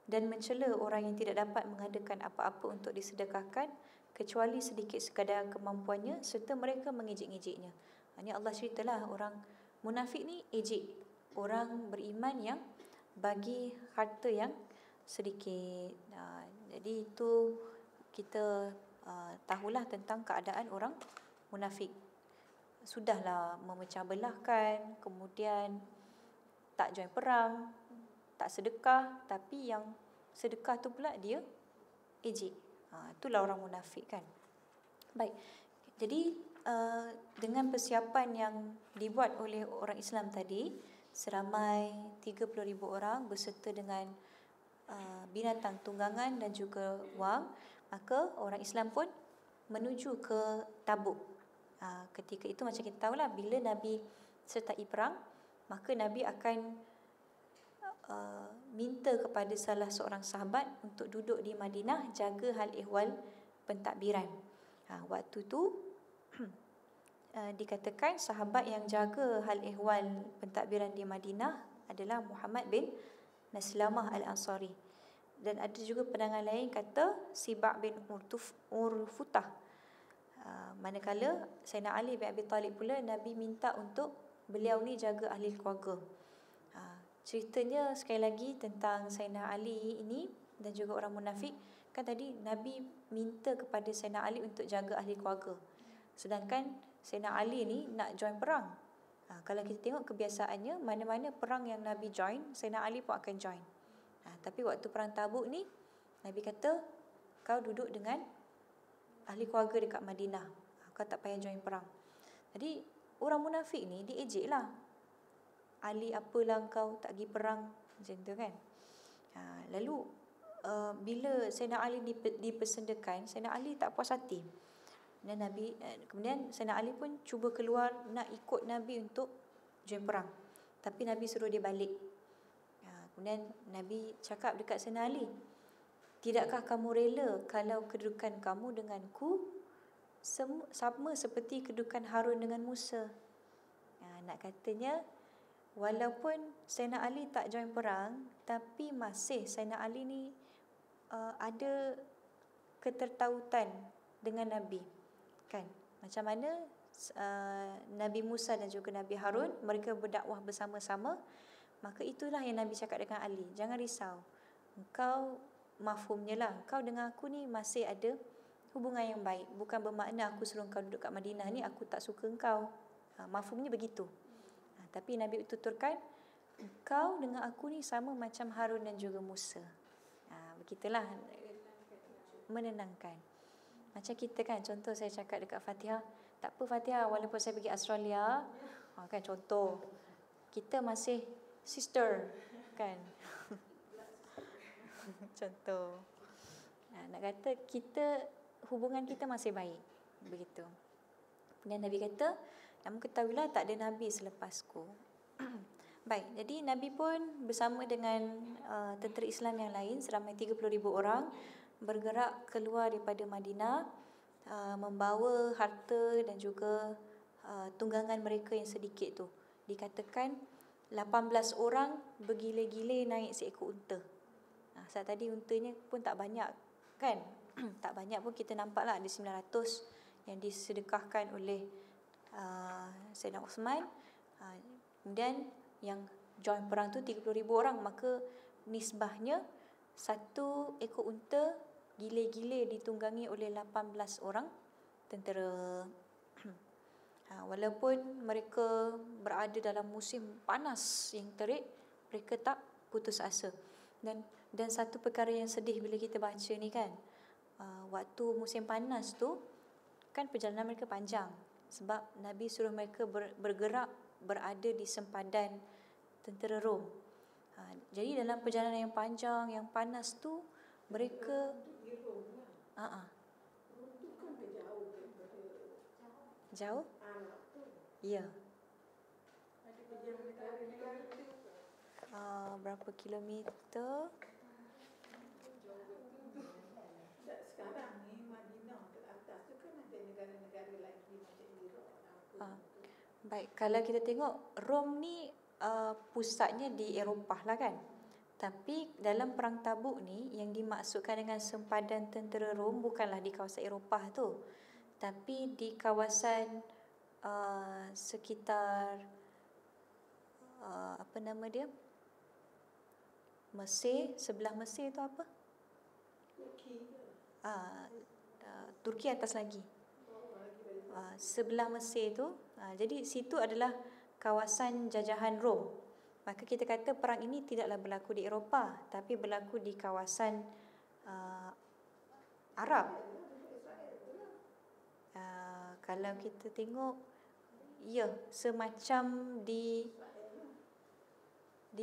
A: dan mencela orang yang tidak dapat mengadakan apa-apa untuk disedekahkan kecuali sedikit sekadar kemampuannya, serta mereka mengejek-ngejeknya. Ini Allah ceritalah orang munafik ni ejek orang beriman yang bagi harta yang sedikit. Jadi itu kita tahulah tentang keadaan orang munafik. Sudahlah memecah belahkan, kemudian tak join perang, tak sedekah, tapi yang sedekah tu pula dia ejek. Itulah orang munafik kan. Baik. Jadi dengan persiapan yang dibuat oleh orang Islam tadi, seramai 30,000 orang beserta dengan binatang tunggangan dan juga wang, maka orang Islam pun menuju ke Tabuk. Ketika itu macam kita tahulah, bila Nabi sertai perang, maka Nabi akan minta kepada salah seorang sahabat untuk duduk di Madinah, jaga hal ehwal pentadbiran. Waktu tu dikatakan sahabat yang jaga hal ehwal pentadbiran di Madinah adalah Muhammad bin Maslamah Al-Ansari. Dan ada juga pandangan lain kata Sibak bin Urfutah. Manakala Sayyidina Ali bin Abi Talib pula, Nabi minta untuk beliau ni jaga ahli keluarga. Ceritanya sekali lagi tentang Sayyidina Ali ini dan juga orang munafik. Kan tadi Nabi minta kepada Sayyidina Ali untuk jaga ahli keluarga, sedangkan Sayyidina Ali ni nak join perang. Kalau kita tengok kebiasaannya, mana-mana perang yang Nabi join, Sayyidina Ali pun akan join. Tapi waktu perang Tabuk ni, Nabi kata, kau duduk dengan ahli keluarga dekat Madinah, kau tak payah join perang. Jadi orang munafik ni diejek lah, Ali apalah kau tak pergi perang, macam tu kan. Lalu bila Sayyidina Ali dipersendakan, Sayyidina Ali tak puas hati. Dan kemudian Sayyidina Ali pun cuba keluar nak ikut Nabi untuk join perang, tapi Nabi suruh dia balik. Kemudian Nabi cakap dekat Sayyidina Ali, tidakkah kamu rela kalau kedudukan kamu denganku sama seperti kedudukan Harun dengan Musa? Nak katanya, walaupun Sayyidina Ali tak join perang, tapi masih Sayyidina Ali ni ada ketertautan dengan Nabi, kan? Macam mana Nabi Musa dan juga Nabi Harun, mereka berdakwah bersama-sama. Maka itulah yang Nabi cakap dengan Ali, jangan risau, engkau mafhumnya lah, engkau dengan aku ni masih ada hubungan yang baik. Bukan bermakna aku suruh kau duduk kat Madinah ni, aku tak suka engkau. Mafhumnya begitu. Tapi Nabi tuturkan, engkau dengan aku ni sama macam Harun dan juga Musa. Begitulah, menenangkan. Macam kita kan, contoh saya cakap dekat Fatihah, tak apa Fatihah, walaupun saya pergi Australia, kan contoh, kita masih sister, kan. Contoh. Nak kata kita, hubungan kita masih baik. Begitu. Dan Nabi kata, namun ketahuilah tak ada Nabi selepasku. Baik, jadi Nabi pun bersama dengan tentera Islam yang lain, seramai 30,000 orang, bergerak keluar daripada Madinah, membawa harta dan juga tunggangan mereka yang sedikit tu. Dikatakan 18 orang bergila-gila naik seekor unta. Saat tadi untanya pun tak banyak, kan? Tak banyak pun kita nampak lah, ada 900 yang disedekahkan oleh Sayyidina Uthman. Kemudian yang join perang tu 30,000 orang, maka nisbahnya satu ekor unta gila-gila ditunggangi oleh 18 orang tentera. Walaupun mereka berada dalam musim panas yang terik, mereka tak putus asa. Dan satu perkara yang sedih bila kita baca ni kan, waktu musim panas tu kan perjalanan mereka panjang, sebab Nabi suruh mereka bergerak berada di sempadan tentera Rom. Jadi dalam perjalanan yang panjang, yang panas tu, mereka jauh? Ya. Berapa kilometer?
B: Sekarang ni Madinah ke atas tu kan ada negara-negara lagi macam Iraq.
A: Baik, kalau kita tengok Rom ni pusatnya di Eropah lah kan. Tapi dalam perang Tabuk ni, yang dimaksudkan dengan sempadan tentera Rom bukanlah di kawasan Eropah tu, tapi di kawasan sekitar apa nama dia, Mesir. Sebelah Mesir tu apa? Turki atas lagi. Sebelah Mesir tu. Jadi situ adalah kawasan jajahan Rom. Maka kita kata perang ini tidaklah berlaku di Eropah, tapi berlaku di kawasan Arab. Kalau kita tengok, ya, semacam di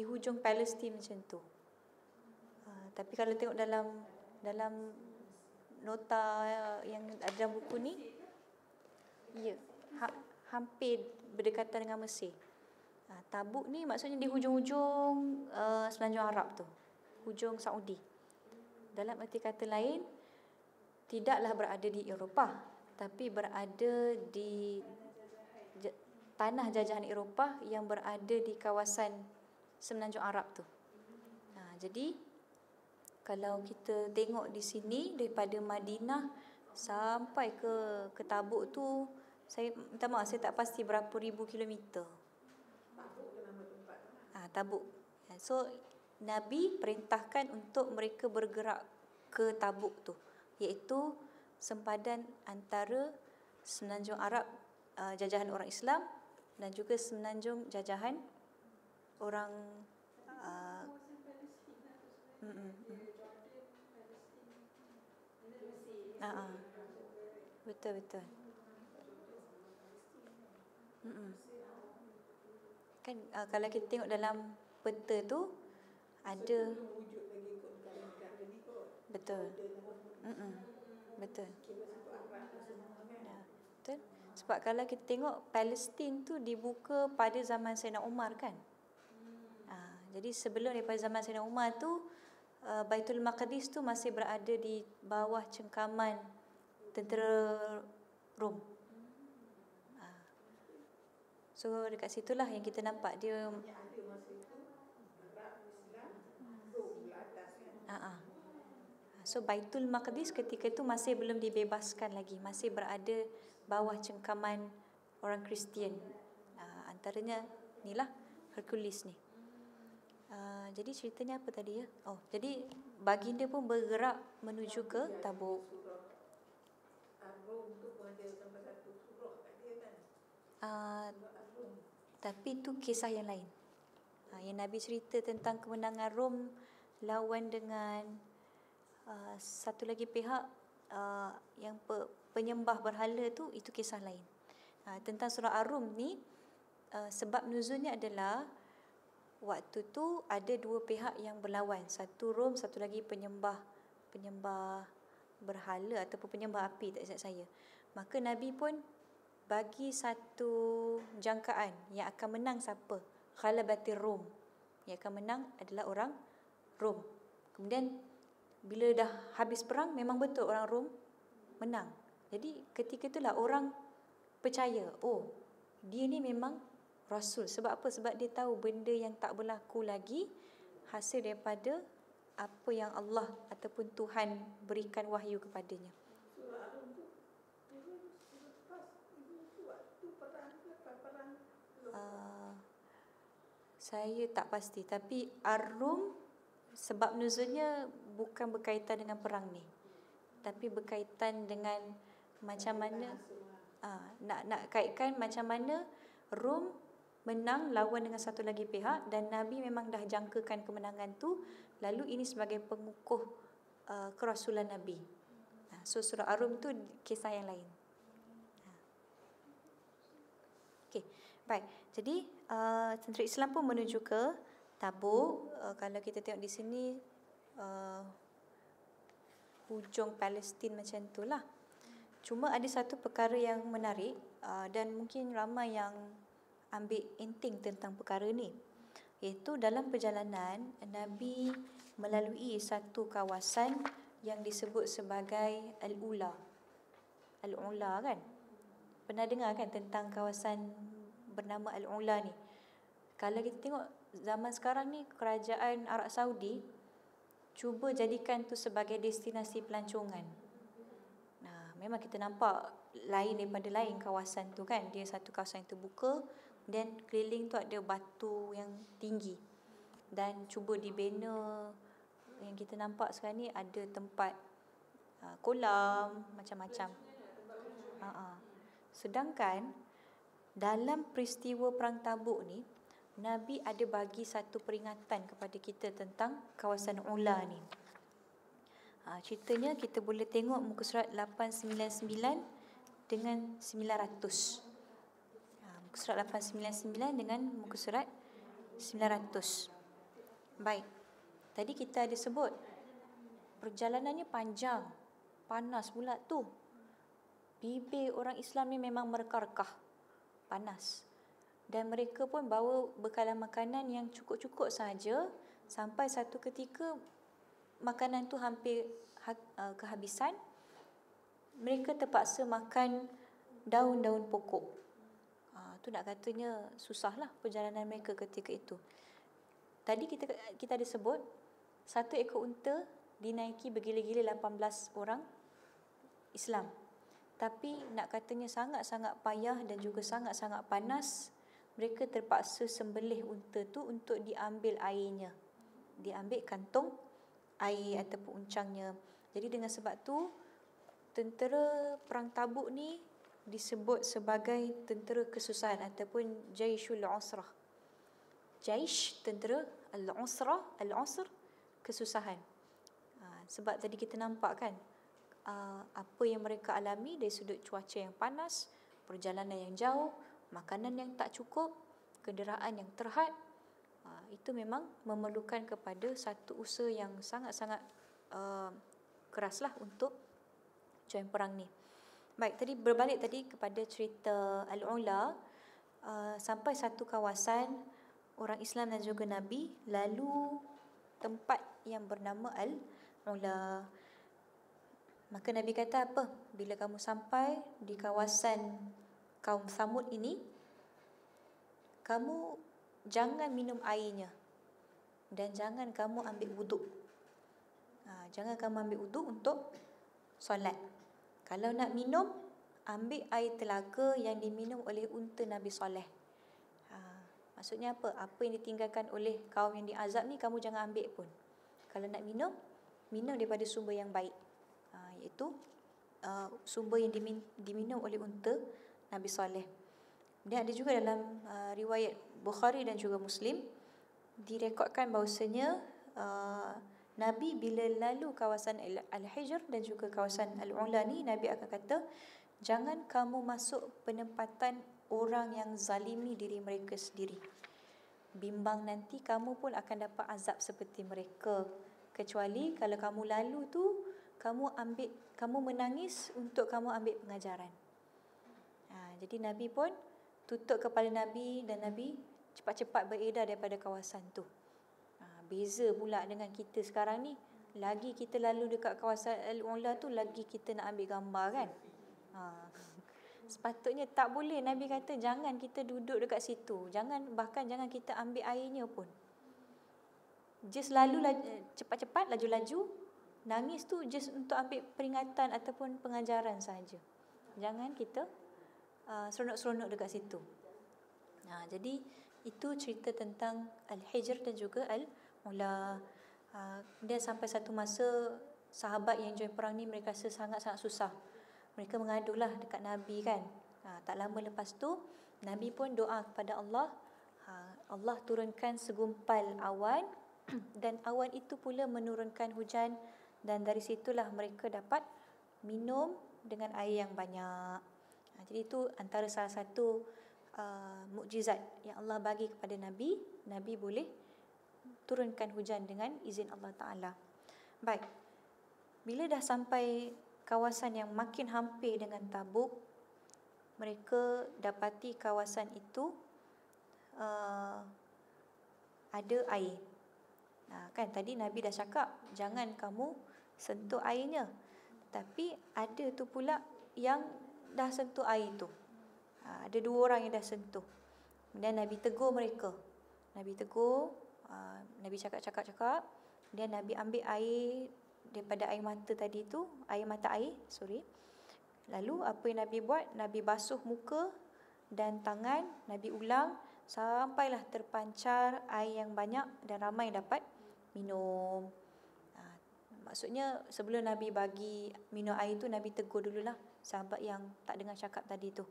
A: hujung Palestin macam tu. Tapi kalau tengok dalam nota yang ada dalam buku ni, ya, hampir berdekatan dengan Mesir. Tabuk ni maksudnya di hujung-hujung Semenanjung Arab tu, hujung Saudi. Dalam arti kata lain, tidaklah berada di Eropah, tapi berada di tanah jajahan Eropah yang berada di kawasan Semenanjung Arab tu. Jadi kalau kita tengok di sini, daripada Madinah sampai ke Tabuk tu, saya minta maaf, saya tak pasti berapa ribu kilometer. Tabuk. So Nabi perintahkan untuk mereka bergerak ke Tabuk tu, iaitu sempadan antara Semenanjung Arab, jajahan orang Islam, dan juga semenanjung jajahan orang betul. Kan kalau kita tengok dalam peta tu ada, betul. Betul. Betul. Sebab kalau kita tengok Palestin tu dibuka pada zaman Sayyidina Umar kan. Jadi sebelum daripada zaman Sayyidina Umar tu, Baitul Maqdis tu masih berada di bawah cengkaman tentera Rom. So dekat situlah yang kita nampak dia So Baitul Maqdis ketika itu masih belum dibebaskan lagi, masih berada bawah cengkaman orang Kristian. Antaranya inilah Hercules ni. Jadi ceritanya apa tadi ya? Jadi baginda pun bergerak menuju ke Tabuk. Tapi itu kisah yang lain. Yang Nabi cerita tentang kemenangan Rom lawan dengan satu lagi pihak yang penyembah berhala tu, itu kisah lain. Tentang surah Ar-Rum ni, sebab nuzulnya adalah waktu tu ada dua pihak yang berlawan. Satu Rom, satu lagi penyembah berhala ataupun penyembah api, tak silap saya. Maka Nabi pun bagi satu jangkaan yang akan menang siapa? Ghalabatir Rum. Yang akan menang adalah orang Rom. Kemudian bila dah habis perang, memang betul orang Rom menang. Jadi ketika itulah orang percaya, oh, dia ni memang Rasul. Sebab apa? Sebab dia tahu benda yang tak berlaku lagi hasil daripada apa yang Allah ataupun Tuhan berikan wahyu kepadanya. Saya tak pasti, tapi Ar-Rum sebab nuzulnya bukan berkaitan dengan perang ni, tapi berkaitan dengan macam mana nak kaitkan macam mana Rom menang lawan dengan satu lagi pihak, dan Nabi memang dah jangkakan kemenangan tu, lalu ini sebagai pengukuh kerasulan Nabi. So surah Ar-Rum tu kisah yang lain. Okey, baik. Jadi tentera Islam pun menuju ke Tabuk. Kalau kita tengok di sini hujung Palestin macam itulah. Cuma ada satu perkara yang menarik dan mungkin ramai yang ambil enteng tentang perkara ni, iaitu dalam perjalanan Nabi melalui satu kawasan yang disebut sebagai Al-Ula. Al-Ula kan? Pernah dengar kan tentang kawasan bernama Al-Ula ni? Kalau kita tengok zaman sekarang ni, kerajaan Arab Saudi cuba jadikan tu sebagai destinasi pelancongan. Memang kita nampak lain daripada lain kawasan tu kan. Dia satu kawasan yang terbuka, dan keliling tu ada batu yang tinggi, dan cuba dibina. Yang kita nampak sekarang ni ada tempat kolam, macam-macam. Sedangkan dalam peristiwa Perang Tabuk ni, Nabi ada bagi satu peringatan kepada kita tentang kawasan Ula ni. Ceritanya kita boleh tengok muka surat 899 dengan 900. Muka surat 899 dengan muka surat 900. Baik. Tadi kita ada sebut perjalanannya panjang, panas pula tu. Bibir orang Islam ni memang merekah-rekah, panas. Dan mereka pun bawa bekalan makanan yang cukup-cukup saja, sampai satu ketika makanan tu hampir kehabisan. Mereka terpaksa makan daun-daun pokok. Tu nak katanya susahlah perjalanan mereka ketika itu. Tadi kita ada sebut satu ekor unta dinaiki bergila-gila 18 orang Islam. Tapi nak katanya sangat-sangat payah dan juga sangat-sangat panas, mereka terpaksa sembelih unta tu untuk diambil airnya. Diambil kantung air ataupun uncangnya. Jadi dengan sebab tu, tentera Perang Tabuk ni disebut sebagai tentera kesusahan ataupun Jaishul Usrah. Jaish, tentera, Al-Usrah, Al-Usr, kesusahan. Sebab tadi kita nampak kan, apa yang mereka alami dari sudut cuaca yang panas, perjalanan yang jauh, makanan yang tak cukup, kenderaan yang terhad. Itu memang memerlukan kepada satu usaha yang sangat-sangat keraslah untuk join perang ni. Baik, tadi berbalik tadi kepada cerita Al-Ula, sampai satu kawasan orang Islam dan juga Nabi lalu tempat yang bernama Al-Ula. Maka Nabi kata apa? Bila kamu sampai di kawasan kaum Samud ini, kamu jangan minum airnya dan jangan kamu ambil wuduk. Jangan kamu ambil wuduk untuk solat. Kalau nak minum, ambil air telaga yang diminum oleh unta Nabi Saleh. Maksudnya apa? Apa yang ditinggalkan oleh kaum yang diazab ni, kamu jangan ambil pun. Kalau nak minum, minum daripada sumber yang baik, iaitu sumber yang diminum oleh unta Nabi Saleh. Dia ada juga dalam riwayat Bukhari dan juga Muslim, direkodkan bahawasanya Nabi bila lalu kawasan Al-Hijr dan juga kawasan Al-Ula ni, Nabi akan kata, jangan kamu masuk penempatan orang yang zalimi diri mereka sendiri. Bimbang nanti kamu pun akan dapat azab seperti mereka. Kecuali kalau kamu lalu tu, kamu menangis untuk kamu ambil pengajaran. Jadi Nabi pun tutup kepala Nabi dan Nabi cepat-cepat beredar daripada kawasan tu. Beza pula dengan kita sekarang ni. Lagi kita lalu dekat kawasan Al-Ula tu, lagi kita nak ambil gambar kan. Sepatutnya tak boleh. Nabi kata jangan kita duduk dekat situ. Bahkan jangan kita ambil airnya pun. Just lalu cepat-cepat, laju-laju. Nangis tu just untuk ambil peringatan ataupun pengajaran saja. Jangan kita seronok-seronok dekat situ. Jadi itu cerita tentang Al-Hijr dan juga Al-Ula. Kemudian sampai satu masa sahabat yang join perang ni mereka rasa sangat-sangat susah. Mereka mengadulah dekat Nabi kan. Tak lama lepas tu Nabi pun doa kepada Allah. Allah turunkan segumpal awan dan awan itu pula menurunkan hujan, dan dari situlah mereka dapat minum dengan air yang banyak. Jadi itu antara salah satu mukjizat yang Allah bagi kepada Nabi. Nabi boleh turunkan hujan dengan izin Allah Ta'ala. Baik, bila dah sampai kawasan yang makin hampir dengan Tabuk, mereka dapati kawasan itu ada air. Kan tadi Nabi dah cakap jangan kamu sentuh airnya, tapi ada tu pula yang dah sentuh air tu. Ada dua orang yang dah sentuh. Kemudian Nabi tegur mereka. Nabi cakap. Kemudian Nabi ambil air daripada air mata tadi tu, Lalu apa yang Nabi buat? Nabi basuh muka dan tangan, Nabi ulang sampailah terpancar air yang banyak dan ramai yang dapat minum. Maksudnya sebelum Nabi bagi minum air tu, Nabi tegur dululah sahabat yang tak dengar cakap tadi tu.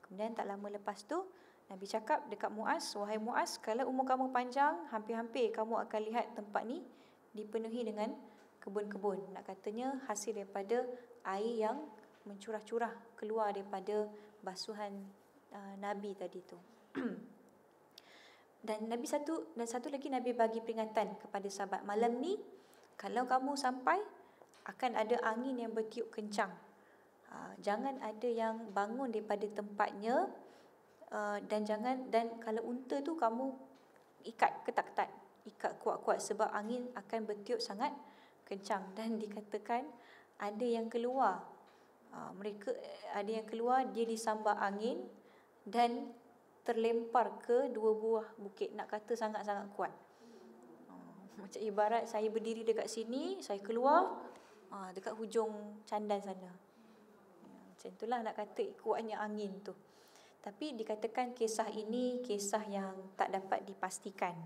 A: Kemudian tak lama lepas tu Nabi cakap dekat Muaz, wahai Muaz, kalau umur kamu panjang, hampir-hampir kamu akan lihat tempat ni dipenuhi dengan kebun-kebun. Nak katanya hasil daripada air yang mencurah-curah keluar daripada basuhan Nabi tadi tu. Dan satu lagi Nabi bagi peringatan kepada sahabat, malam ni kalau kamu sampai akan ada angin yang bertiup kencang. Jangan ada yang bangun daripada tempatnya, dan kalau unta tu kamu ikat ketat-ketat, ikat kuat-kuat sebab angin akan bertiup sangat kencang. Dan dikatakan ada yang keluar, dia disambar angin dan terlempar ke dua buah bukit. Nak kata sangat-sangat kuat. Macam ibarat saya berdiri dekat sini, saya keluar dekat hujung candan sana. Macam itulah nak kata kuatnya angin tu. Tapi dikatakan kisah ini kisah yang tak dapat dipastikan.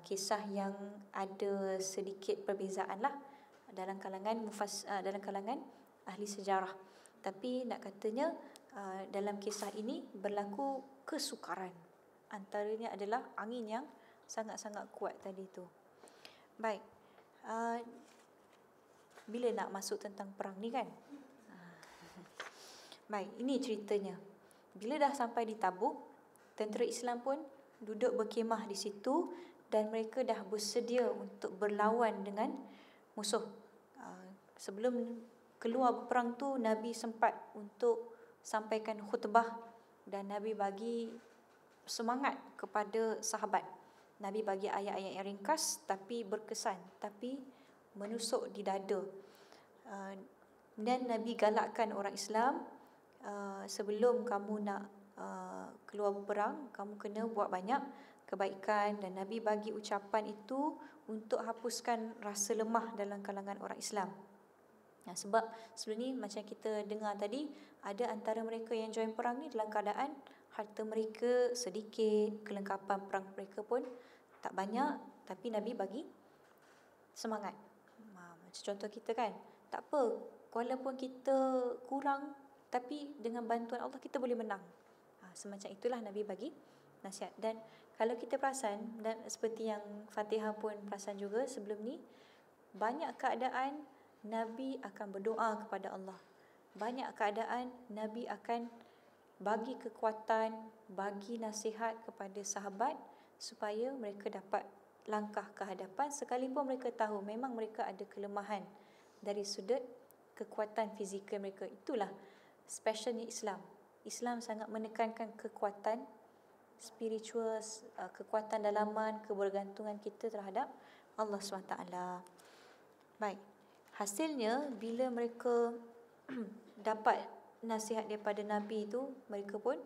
A: Kisah yang ada sedikit perbezaan lah dalam kalangan ahli sejarah. Tapi nak katanya dalam kisah ini berlaku kesukaran. Antaranya adalah angin yang sangat-sangat kuat tadi tu. Baik, bila nak masuk tentang perang ni kan? Baik, ini ceritanya. Bila dah sampai di Tabuk, tentera Islam pun duduk berkemah di situ dan mereka dah bersedia untuk berlawan dengan musuh. Sebelum keluar berperang tu, Nabi sempat untuk sampaikan khutbah dan Nabi bagi semangat kepada sahabat. Nabi bagi ayat-ayat yang ringkas tapi berkesan, tapi menusuk di dada. Dan Nabi galakkan orang Islam, sebelum kamu nak keluar berperang, kamu kena buat banyak kebaikan. Dan Nabi bagi ucapan itu untuk hapuskan rasa lemah dalam kalangan orang Islam. Sebab sebelum ni macam kita dengar tadi, ada antara mereka yang join perang ni dalam keadaan harta mereka sedikit, kelengkapan perang mereka pun tak banyak, tapi Nabi bagi semangat. Macam contoh kita kan, tak apa, walaupun kita kurang, tapi dengan bantuan Allah kita boleh menang. Semacam itulah Nabi bagi nasihat. Dan kalau kita perasan, dan seperti yang Fatihah pun perasan juga sebelum ni, banyak keadaan Nabi akan berdoa kepada Allah. Banyak keadaan Nabi akan bagi kekuatan, bagi nasihat kepada sahabat supaya mereka dapat langkah ke hadapan, sekalipun mereka tahu memang mereka ada kelemahan dari sudut kekuatan fizikal mereka. Itulah specialnya Islam. Islam sangat menekankan kekuatan spiritual, kekuatan dalaman, kebergantungan kita terhadap Allah SWT. Baik, hasilnya bila mereka dapat nasihat daripada Nabi itu, mereka pun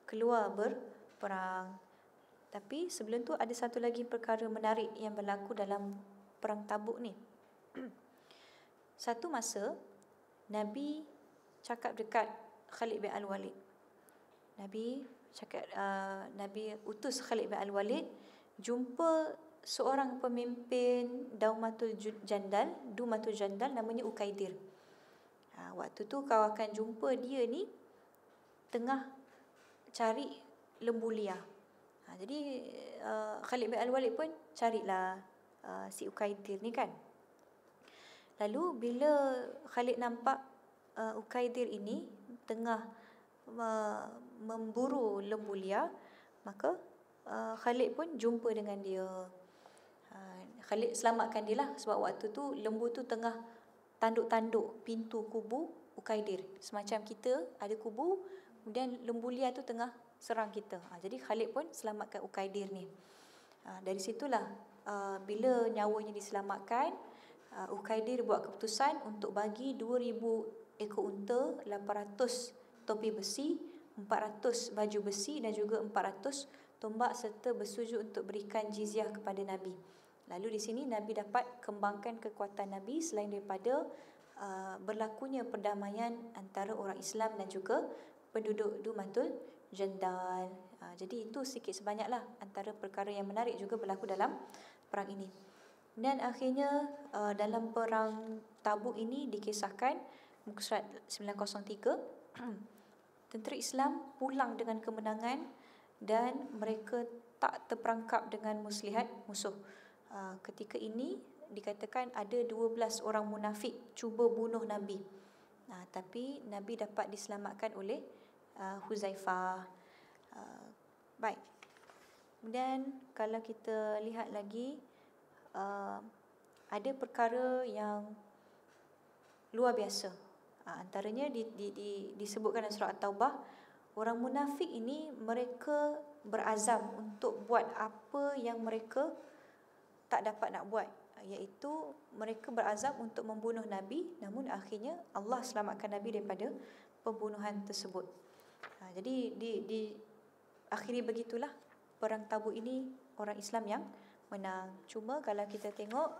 A: keluar berperang. Tapi sebelum tu ada satu lagi perkara menarik yang berlaku dalam perang Tabuk ni. Satu masa Nabi cakap dekat Khalid bin Al-Walid. Nabi utus Khalid bin Al-Walid jumpa seorang pemimpin Dumatul Jandal namanya Ukaidir. Waktu tu kau akan jumpa dia ni tengah cari lembu liar. Jadi Khalid bin Al-Walid pun carilah si Ukaidir ni kan. Lalu bila Khalid nampak Ukaidir ini tengah memburu lembu liar, maka Khalid pun jumpa dengan dia. Khalid selamatkan dia lah, sebab waktu tu lembu tu tengah tanduk-tanduk pintu kubu Ukaidir. Semacam kita ada kubu, kemudian lembu liar tu tengah serang kita. Jadi Khalid pun selamatkan Ukaidir ni. Dari situlah bila nyawanya diselamatkan, Ukaidir buat keputusan untuk bagi 2,000 ekor unta, 800 topi besi, 400 baju besi dan juga 400 tombak, serta bersujud untuk berikan jizyah kepada Nabi. Lalu di sini Nabi dapat kembangkan kekuatan Nabi selain daripada berlakunya perdamaian antara orang Islam dan juga penduduk Dumatul Jandal. Jadi itu sikit sebanyaklah antara perkara yang menarik juga berlaku dalam perang ini. Dan akhirnya dalam perang Tabuk ini dikisahkan muka surat 903, tentera Islam pulang dengan kemenangan dan mereka tak terperangkap dengan muslihat musuh. Ketika ini dikatakan ada 12 orang munafik cuba bunuh Nabi. Tapi Nabi dapat diselamatkan oleh Huzaifah. Baik. Kemudian kalau kita lihat lagi, ada perkara yang luar biasa. Antaranya disebutkan dalam surah At-Taubah, orang munafik ini mereka berazam untuk buat apa yang mereka tak dapat nak buat, iaitu mereka berazam untuk membunuh Nabi, namun akhirnya Allah selamatkan Nabi daripada pembunuhan tersebut. Jadi di akhiri begitulah perang Tabuk ini, orang Islam yang menang. Cuma kalau kita tengok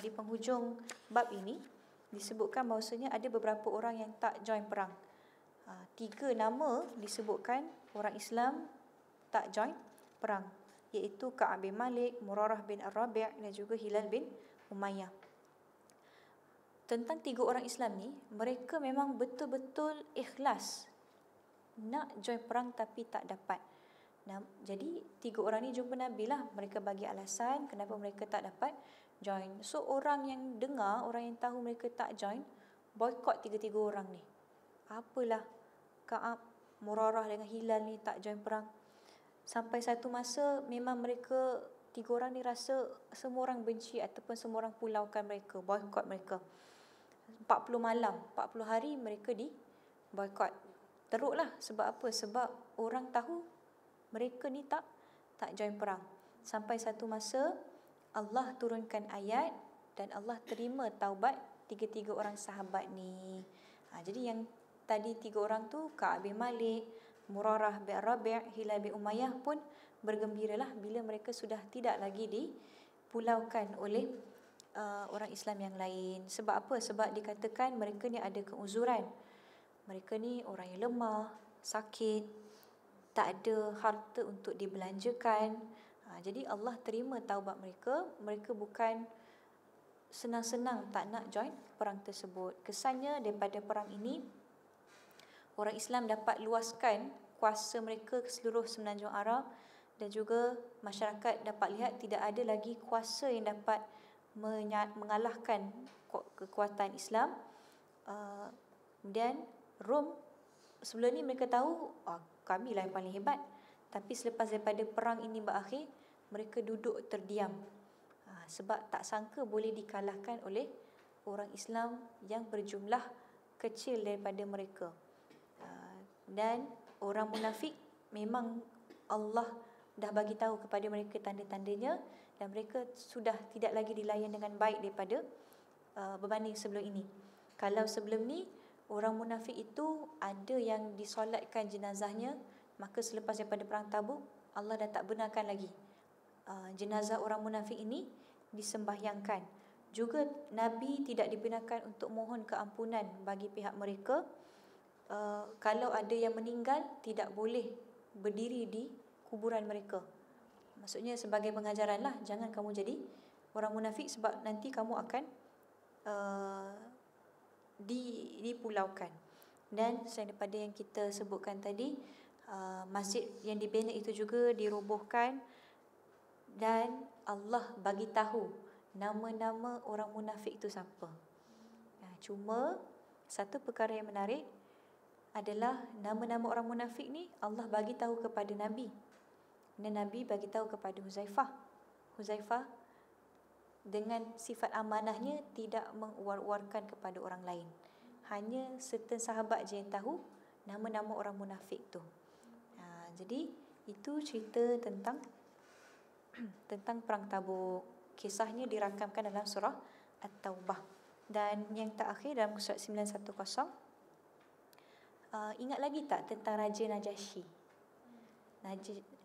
A: di penghujung bab ini disebutkan bahawasanya ada beberapa orang yang tak join perang. 3 nama disebutkan orang Islam tak join perang, iaitu Ka'ab bin Malik, Murarah bin Ar-Rabi' dan juga Hilal bin Umayyah. Tentang 3 orang Islam ni, mereka memang betul-betul ikhlas nak join perang tapi tak dapat. Jadi 3 orang ni jumpa Nabi lah, mereka bagi alasan kenapa mereka tak dapat join. So orang yang dengar, orang yang tahu mereka tak join, boykot 3 orang ni. Apalah Ka'ab, Murarah dengan Hilal ni tak join perang. Sampai satu masa memang mereka 3 orang ni rasa semua orang benci ataupun semua orang pulaukan mereka, boykot mereka. 40 malam, 40 hari mereka di boykot. Teruklah. Sebab apa? Sebab orang tahu mereka ni tak join perang. Sampai satu masa Allah turunkan ayat dan Allah terima taubat 3 orang sahabat ni. Jadi yang tadi 3 orang tu, Ka'ab bin Malik, Murarah bin Rabi', Hilal bin Umayyah pun bergembiralah bila mereka sudah tidak lagi dipulaukan oleh orang Islam yang lain. Sebab apa? Sebab dikatakan mereka ni ada keuzuran. Mereka ni orang yang lemah, sakit, tak ada harta untuk dibelanjakan. Jadi Allah terima taubat mereka. Mereka bukan senang-senang tak nak join perang tersebut. Kesannya daripada perang ini, orang Islam dapat luaskan kuasa mereka ke seluruh semenanjung Arab, dan juga masyarakat dapat lihat tidak ada lagi kuasa yang dapat mengalahkan kekuatan Islam. Kemudian Rom sebelum ni mereka tahu kamilah yang paling hebat, tapi selepas daripada perang ini berakhir, mereka duduk terdiam sebab tak sangka boleh dikalahkan oleh orang Islam yang berjumlah kecil daripada mereka. Dan orang munafik memang Allah dah bagi tahu kepada mereka tanda-tandanya, dan mereka sudah tidak lagi dilayan dengan baik daripada berbanding sebelum ini. Kalau sebelum ni orang munafik itu ada yang disolatkan jenazahnya, maka selepas daripada perang Tabuk, Allah dah tak benarkan lagi jenazah orang munafik ini disembahyangkan. Juga Nabi tidak dibenarkan untuk mohon keampunan bagi pihak mereka. Kalau ada yang meninggal, tidak boleh berdiri di kuburan mereka. Maksudnya sebagai pengajaran lah, jangan kamu jadi orang munafik sebab nanti kamu akan dipulaukan. Dan selain daripada yang kita sebutkan tadi, masjid yang dibina itu juga dirobohkan, dan Allah bagi tahu nama-nama orang munafik itu siapa. Cuma satu perkara yang menarik adalah nama-nama orang munafik ni Allah bagi tahu kepada Nabi. Dan Nabi bagi tahu kepada Huzaifah. Huzaifah dengan sifat amanahnya tidak menguar-uarkan kepada orang lain. Hanya certain sahabat je yang tahu nama-nama orang munafik tu. Jadi itu cerita tentang perang Tabuk. Kisahnya dirakamkan dalam surah At-Taubah. Dan yang terakhir dalam surat 910, ingat lagi tak tentang Raja Najasyi?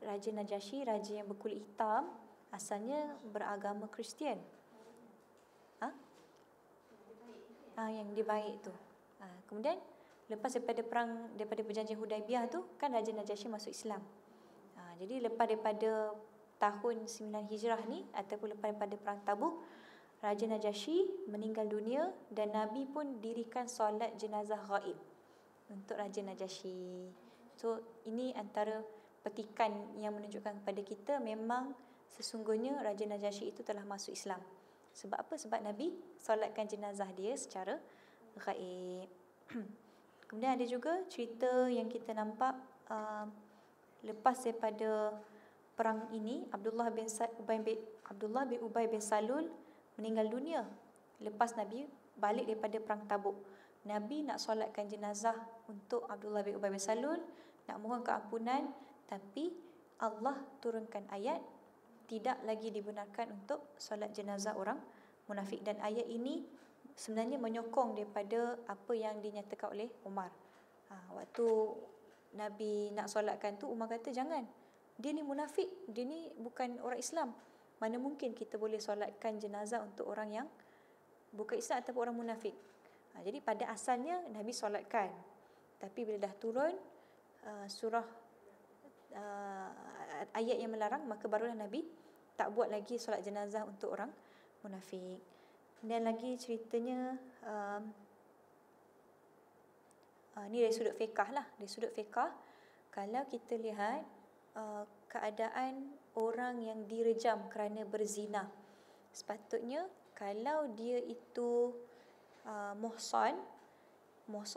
A: Raja Najasyi, raja yang berkulit hitam, asalnya beragama Kristian. Yang dia baik tu. Kemudian lepas daripada perjanjian Hudaibiyah tu, kan Raja Najasyi masuk Islam. Jadi lepas daripada tahun 9 Hijrah ni, ataupun lepas daripada perang Tabuk, Raja Najasyi meninggal dunia, dan Nabi pun dirikan solat jenazah ghaib untuk Raja Najasyi. So ini antara petikan yang menunjukkan kepada kita memang sesungguhnya Raja Najasyi itu telah masuk Islam. Sebab apa? Sebab Nabi solatkan jenazah dia secara ghaib. Kemudian ada juga cerita yang kita nampak lepas daripada perang ini, Abdullah bin Ubay bin Salul meninggal dunia lepas Nabi balik daripada perang Tabuk. Nabi nak solatkan jenazah untuk Abdullah bin Ubay bin Salul, nak mohon keampunan, tapi Allah turunkan ayat tidak lagi dibenarkan untuk solat jenazah orang munafik. Dan ayat ini sebenarnya menyokong daripada apa yang dinyatakan oleh Umar. Waktu Nabi nak solatkan tu, Umar kata jangan, dia ni munafik, dia ni bukan orang Islam. Mana mungkin kita boleh solatkan jenazah untuk orang yang bukan Islam ataupun orang munafik. Jadi pada asalnya Nabi solatkan, tapi bila dah turun surah ayat yang melarang, maka barulah Nabi tak buat lagi solat jenazah untuk orang munafik. Dan lagi ceritanya ni dari sudut fiqh lah. Dari sudut fiqh, kalau kita lihat keadaan orang yang direjam kerana berzina, sepatutnya kalau dia itu muhsan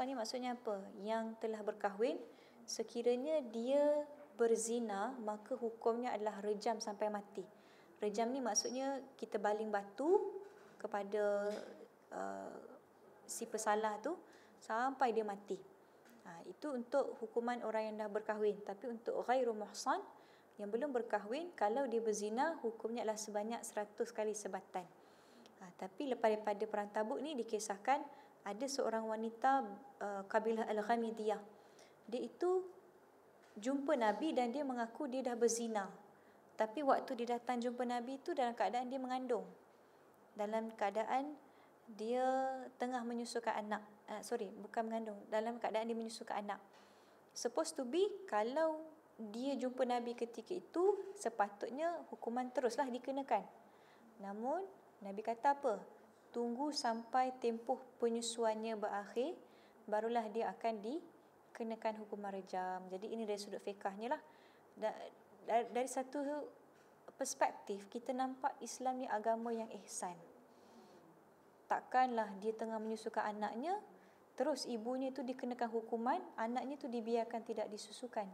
A: ni maksudnya apa? Yang telah berkahwin, sekiranya dia berzina, maka hukumnya adalah rejam sampai mati. Rejam ni maksudnya kita baling batu kepada si pesalah tu sampai dia mati. Itu untuk hukuman orang yang dah berkahwin. Tapi untuk ghairu muhsan, yang belum berkahwin, kalau dia berzina, hukumnya adalah sebanyak 100 kali sebatan. Tapi lepas daripada perang Tabuk ni dikisahkan ada seorang wanita kabilah Al-Ghamidiyah. Dia itu jumpa Nabi dan dia mengaku dia dah berzina. Tapi waktu dia datang jumpa Nabi itu dalam keadaan dia mengandung. Dalam keadaan dia tengah menyusukan anak. Bukan mengandung. Dalam keadaan dia menyusukan anak. Supposed to be, kalau dia jumpa Nabi ketika itu, sepatutnya hukuman teruslah dikenakan. Namun, Nabi kata apa? Tunggu sampai tempoh penyusuannya berakhir, barulah dia akan kenakan hukuman rejam. Jadi ini dari sudut fiqahnya lah. Dari satu perspektif kita nampak Islam ni agama yang ihsan. Takkanlah dia tengah menyusukan anaknya, terus ibunya tu dikenakan hukuman, anaknya tu dibiarkan tidak disusukan.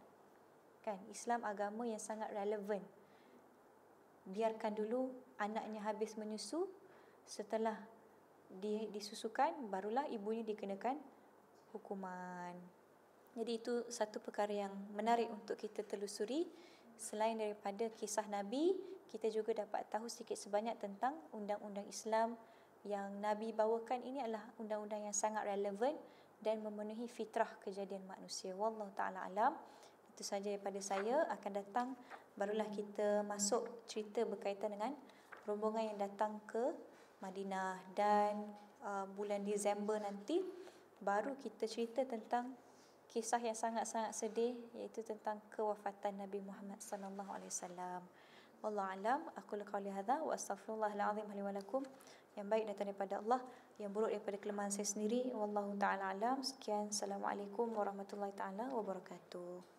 A: Kan, Islam agama yang sangat relevan. Biarkan dulu anaknya habis menyusu, setelah disusukan barulah ibunya dikenakan hukuman. Jadi itu satu perkara yang menarik untuk kita telusuri. Selain daripada kisah Nabi, kita juga dapat tahu sikit sebanyak tentang undang-undang Islam yang Nabi bawakan. Ini adalah undang-undang yang sangat relevan dan memenuhi fitrah kejadian manusia. Wallahu ta'ala alam. Itu saja daripada saya. Akan datang barulah kita masuk cerita berkaitan dengan rombongan yang datang ke Madinah. Dan bulan Disember nanti baru kita cerita tentang kisah yang sangat-sangat sedih, iaitu tentang kewafatan Nabi Muhammad sallallahu alaihi wasallam. Wallahu alam. Aku qauli hadza wa astaghfirullahal azim li wa lakum. Yang baik datang daripada Allah, yang buruk daripada kelemahan saya sendiri. Wallahu taala alam. Sekian, assalamualaikum warahmatullahi taala wabarakatuh.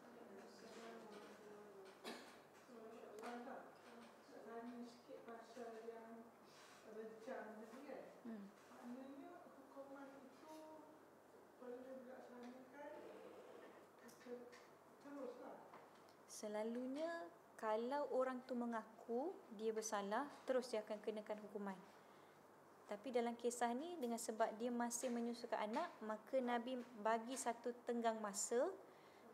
A: Selalunya kalau orang tu mengaku dia bersalah, terus dia akan kenakan hukuman. Tapi dalam kisah ni, dengan sebab dia masih menyusukan anak, maka Nabi bagi satu tenggang masa.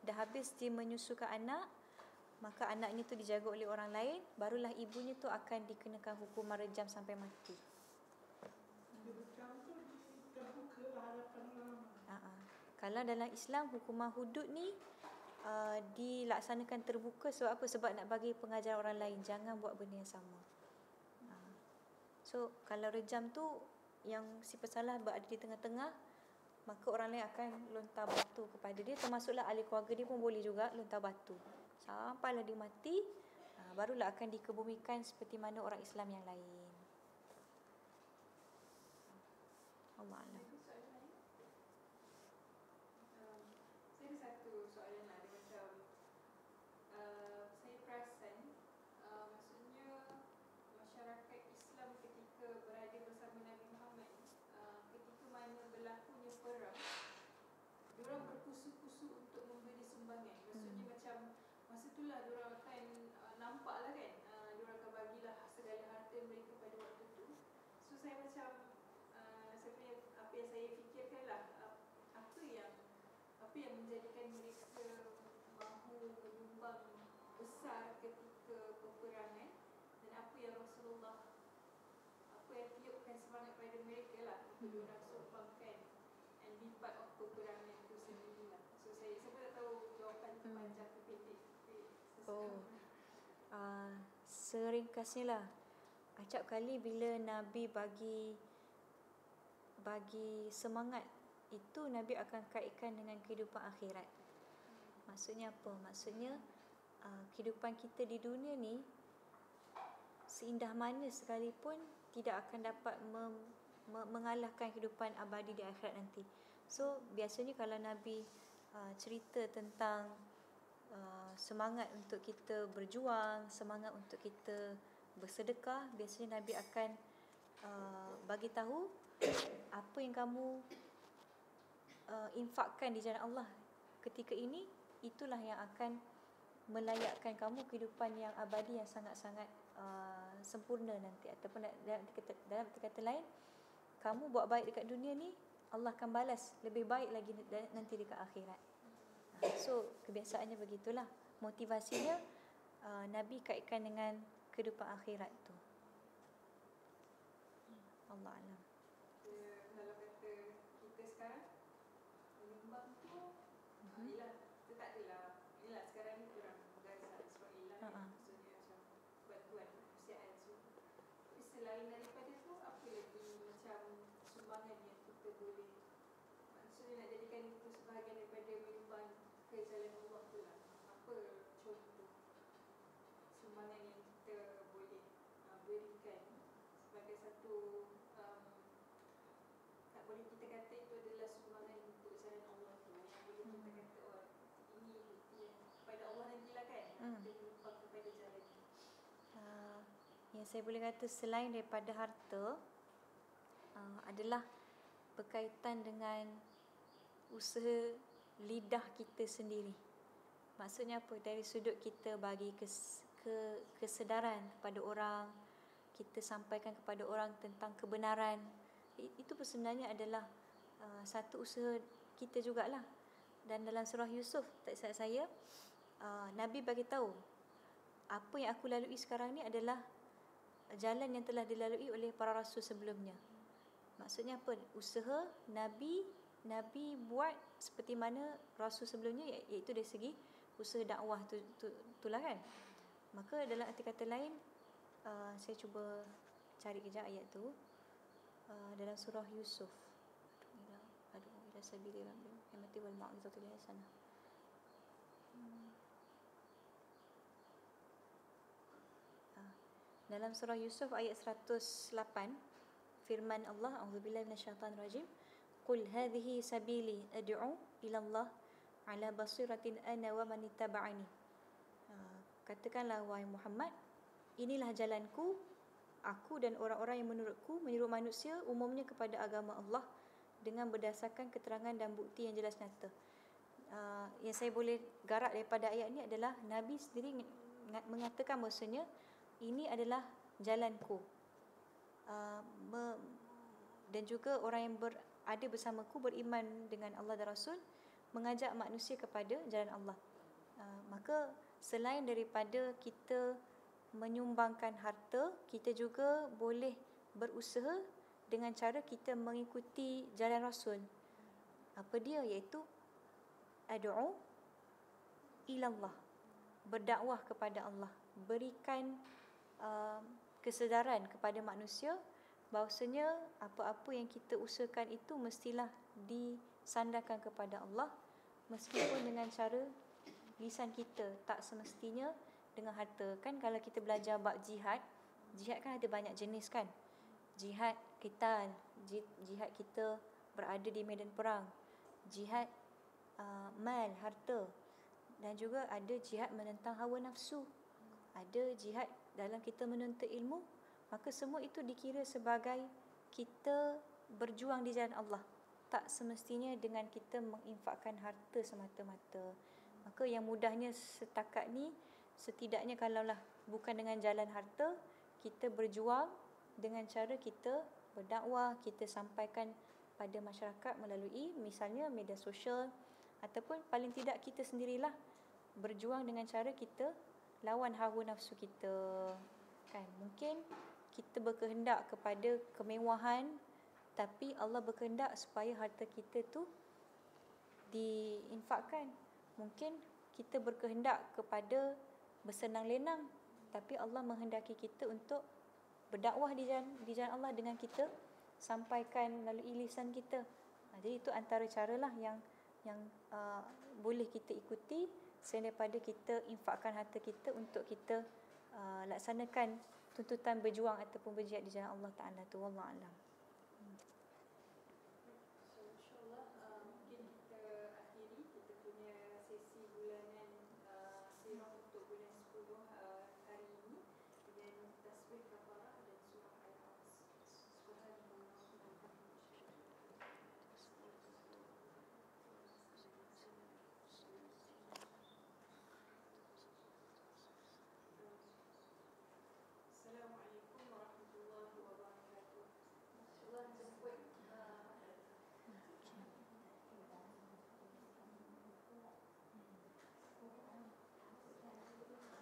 A: Dah habis dia menyusukan anak, maka anaknya tu dijaga oleh orang lain, barulah ibunya tu akan dikenakan hukuman rejam sampai mati. Kalau dalam Islam, hukuman hudud ni dilaksanakan terbuka. Sebab apa? Sebab nak bagi pengajaran orang lain, jangan buat benda yang sama. So kalau rejam tu yang si pesalah berada di tengah-tengah, maka orang lain akan lontar batu kepada dia, termasuklah ahli keluarga dia pun boleh juga lontar batu sampailah dia mati. Barulah akan dikebumikan seperti mana orang Islam yang lain. Allah Allah.
C: Saya satu soalan lah, dia macam saya perasan maksudnya masyarakat Islam ketika berada bersama Nabi Muhammad, ketika mana berlakunya perang, diorang berkusu-kusu untuk memberi sumbangan. Maksudnya macam masa itulah diorang akan nampaklah kan, diorang akan bagilah segala harta mereka pada waktu tu. So saya macam apa yang saya fikirkan lah, apa yang menjadikan mereka mahu menyumbang besar ketika peperangan, dan apa yang tiupkan semangat pada mereka lah untuk diorang sumbangkan and be part of peperangan itu sendiri lah. So saya tak tahu jawapan tu panjang ke pendek.
A: Seringkasnya lah, acap kali bila Nabi bagi semangat itu, Nabi akan kaitkan dengan kehidupan akhirat. Maksudnya apa? Maksudnya kehidupan kita di dunia ni, seindah mana sekalipun, tidak akan dapat mengalahkan kehidupan abadi di akhirat nanti. So biasanya kalau Nabi cerita tentang semangat untuk kita berjuang, semangat untuk kita bersedekah, biasanya Nabi akan bagi tahu apa yang kamu infakkan di jalan Allah ketika ini, itulah yang akan melayakkan kamu kehidupan yang abadi yang sangat-sangat sempurna nanti. Ataupun dalam kata lain, kamu buat baik dekat dunia ni, Allah akan balas lebih baik lagi nanti dekat akhirat. So kebiasaannya begitulah. Motivasinya Nabi kaitkan dengan kehidupan akhirat tu. Allah alam.
C: Kalau kata kita sekarang menyumbang tu, yelah, kita tak adalah, yelah sekarang ni kurang gaza Israel lah, maksudnya macam bantuan kemanusiaan semua. Tapi selain daripada tu, apa lagi macam sumbangan yang kita boleh, maksudnya nak jadikan itu sebahagian daripada menyumbang ke jalan Allah tu lah. Apa contoh sumbangan yang kita boleh berikan sebagai satu, tak boleh kita kata itu adalah sumbangan untuk jalan Allah tu, yang boleh kita kata
A: yang saya boleh kata selain daripada harta adalah berkaitan dengan usaha lidah kita sendiri. Maksudnya apa? Dari sudut kita bagi kesedaran kepada orang, kita sampaikan kepada orang tentang kebenaran. Itu pun sebenarnya adalah satu usaha kita jugalah. Dan dalam surah Yusuf, tak silap saya, Nabi bagi tahu apa yang aku lalui sekarang ni adalah jalan yang telah dilalui oleh para rasul sebelumnya. Maksudnya apa? Usaha Nabi buat seperti mana rasul sebelumnya, iaitu dari segi usaha dakwah itulah kan. Maka dalam arti kata lain, saya cuba cari kejap ayat tu dalam surah Yusuf. Ila sabili rabbil hikmati wal mau'izatil hasanah. Dalam surah Yusuf ayat 108, firman Allah, a'udzubillahi minasyaitanir rajim, qul hadhihi sabili ad'u ila Allah ala basiratin ana wa man ittaba'ani. Katakanlah wahai Muhammad, inilah jalanku, aku dan orang-orang yang menurutku menyeru manusia umumnya kepada agama Allah dengan berdasarkan keterangan dan bukti yang jelas nyata. Yang saya boleh garap daripada ayat ini adalah Nabi sendiri mengatakan bahasanya ini adalah jalanku, dan juga orang yang berada bersamaku beriman dengan Allah dan Rasul mengajak manusia kepada jalan Allah. Maka selain daripada kita menyumbangkan harta, kita juga boleh berusaha dengan cara kita mengikuti jalan Rasul. Apa dia? Iaitu ad'u ilallah, berdakwah kepada Allah, berikan kesedaran kepada manusia bahawasanya apa-apa yang kita usahakan itu mestilah disandarkan kepada Allah, meskipun dengan cara lisan kita, tak semestinya dengan harta. Kan kalau kita belajar bab jihad kan ada banyak jenis kan. Jihad qital, jihad kita berada di medan perang, jihad mal, harta, dan juga ada jihad menentang hawa nafsu, ada jihad dalam kita menuntut ilmu. Maka semua itu dikira sebagai kita berjuang di jalan Allah, tak semestinya dengan kita menginfakkan harta semata-mata. Maka yang mudahnya setakat ni, setidaknya kalaulah bukan dengan jalan harta, kita berjuang dengan cara kita berdakwah, kita sampaikan pada masyarakat melalui misalnya media sosial, ataupun paling tidak kita sendirilah berjuang dengan cara kita lawan hawa nafsu kita. Kan mungkin kita berkehendak kepada kemewahan, tapi Allah berkehendak supaya harta kita tu diinfakkan. Mungkin kita berkehendak kepada bersenang lenang, tapi Allah menghendaki kita untuk berdakwah di jalan Allah dengan kita sampaikan melalui lisan kita. Jadi itu antara caralah yang boleh kita ikuti selain daripada kita infakkan harta kita untuk kita laksanakan tuntutan berjuang ataupun berjihad di jalan Allah Ta'ala tu. Wallahu a'lam.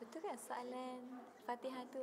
A: Betul kan soalan Fatihah tu?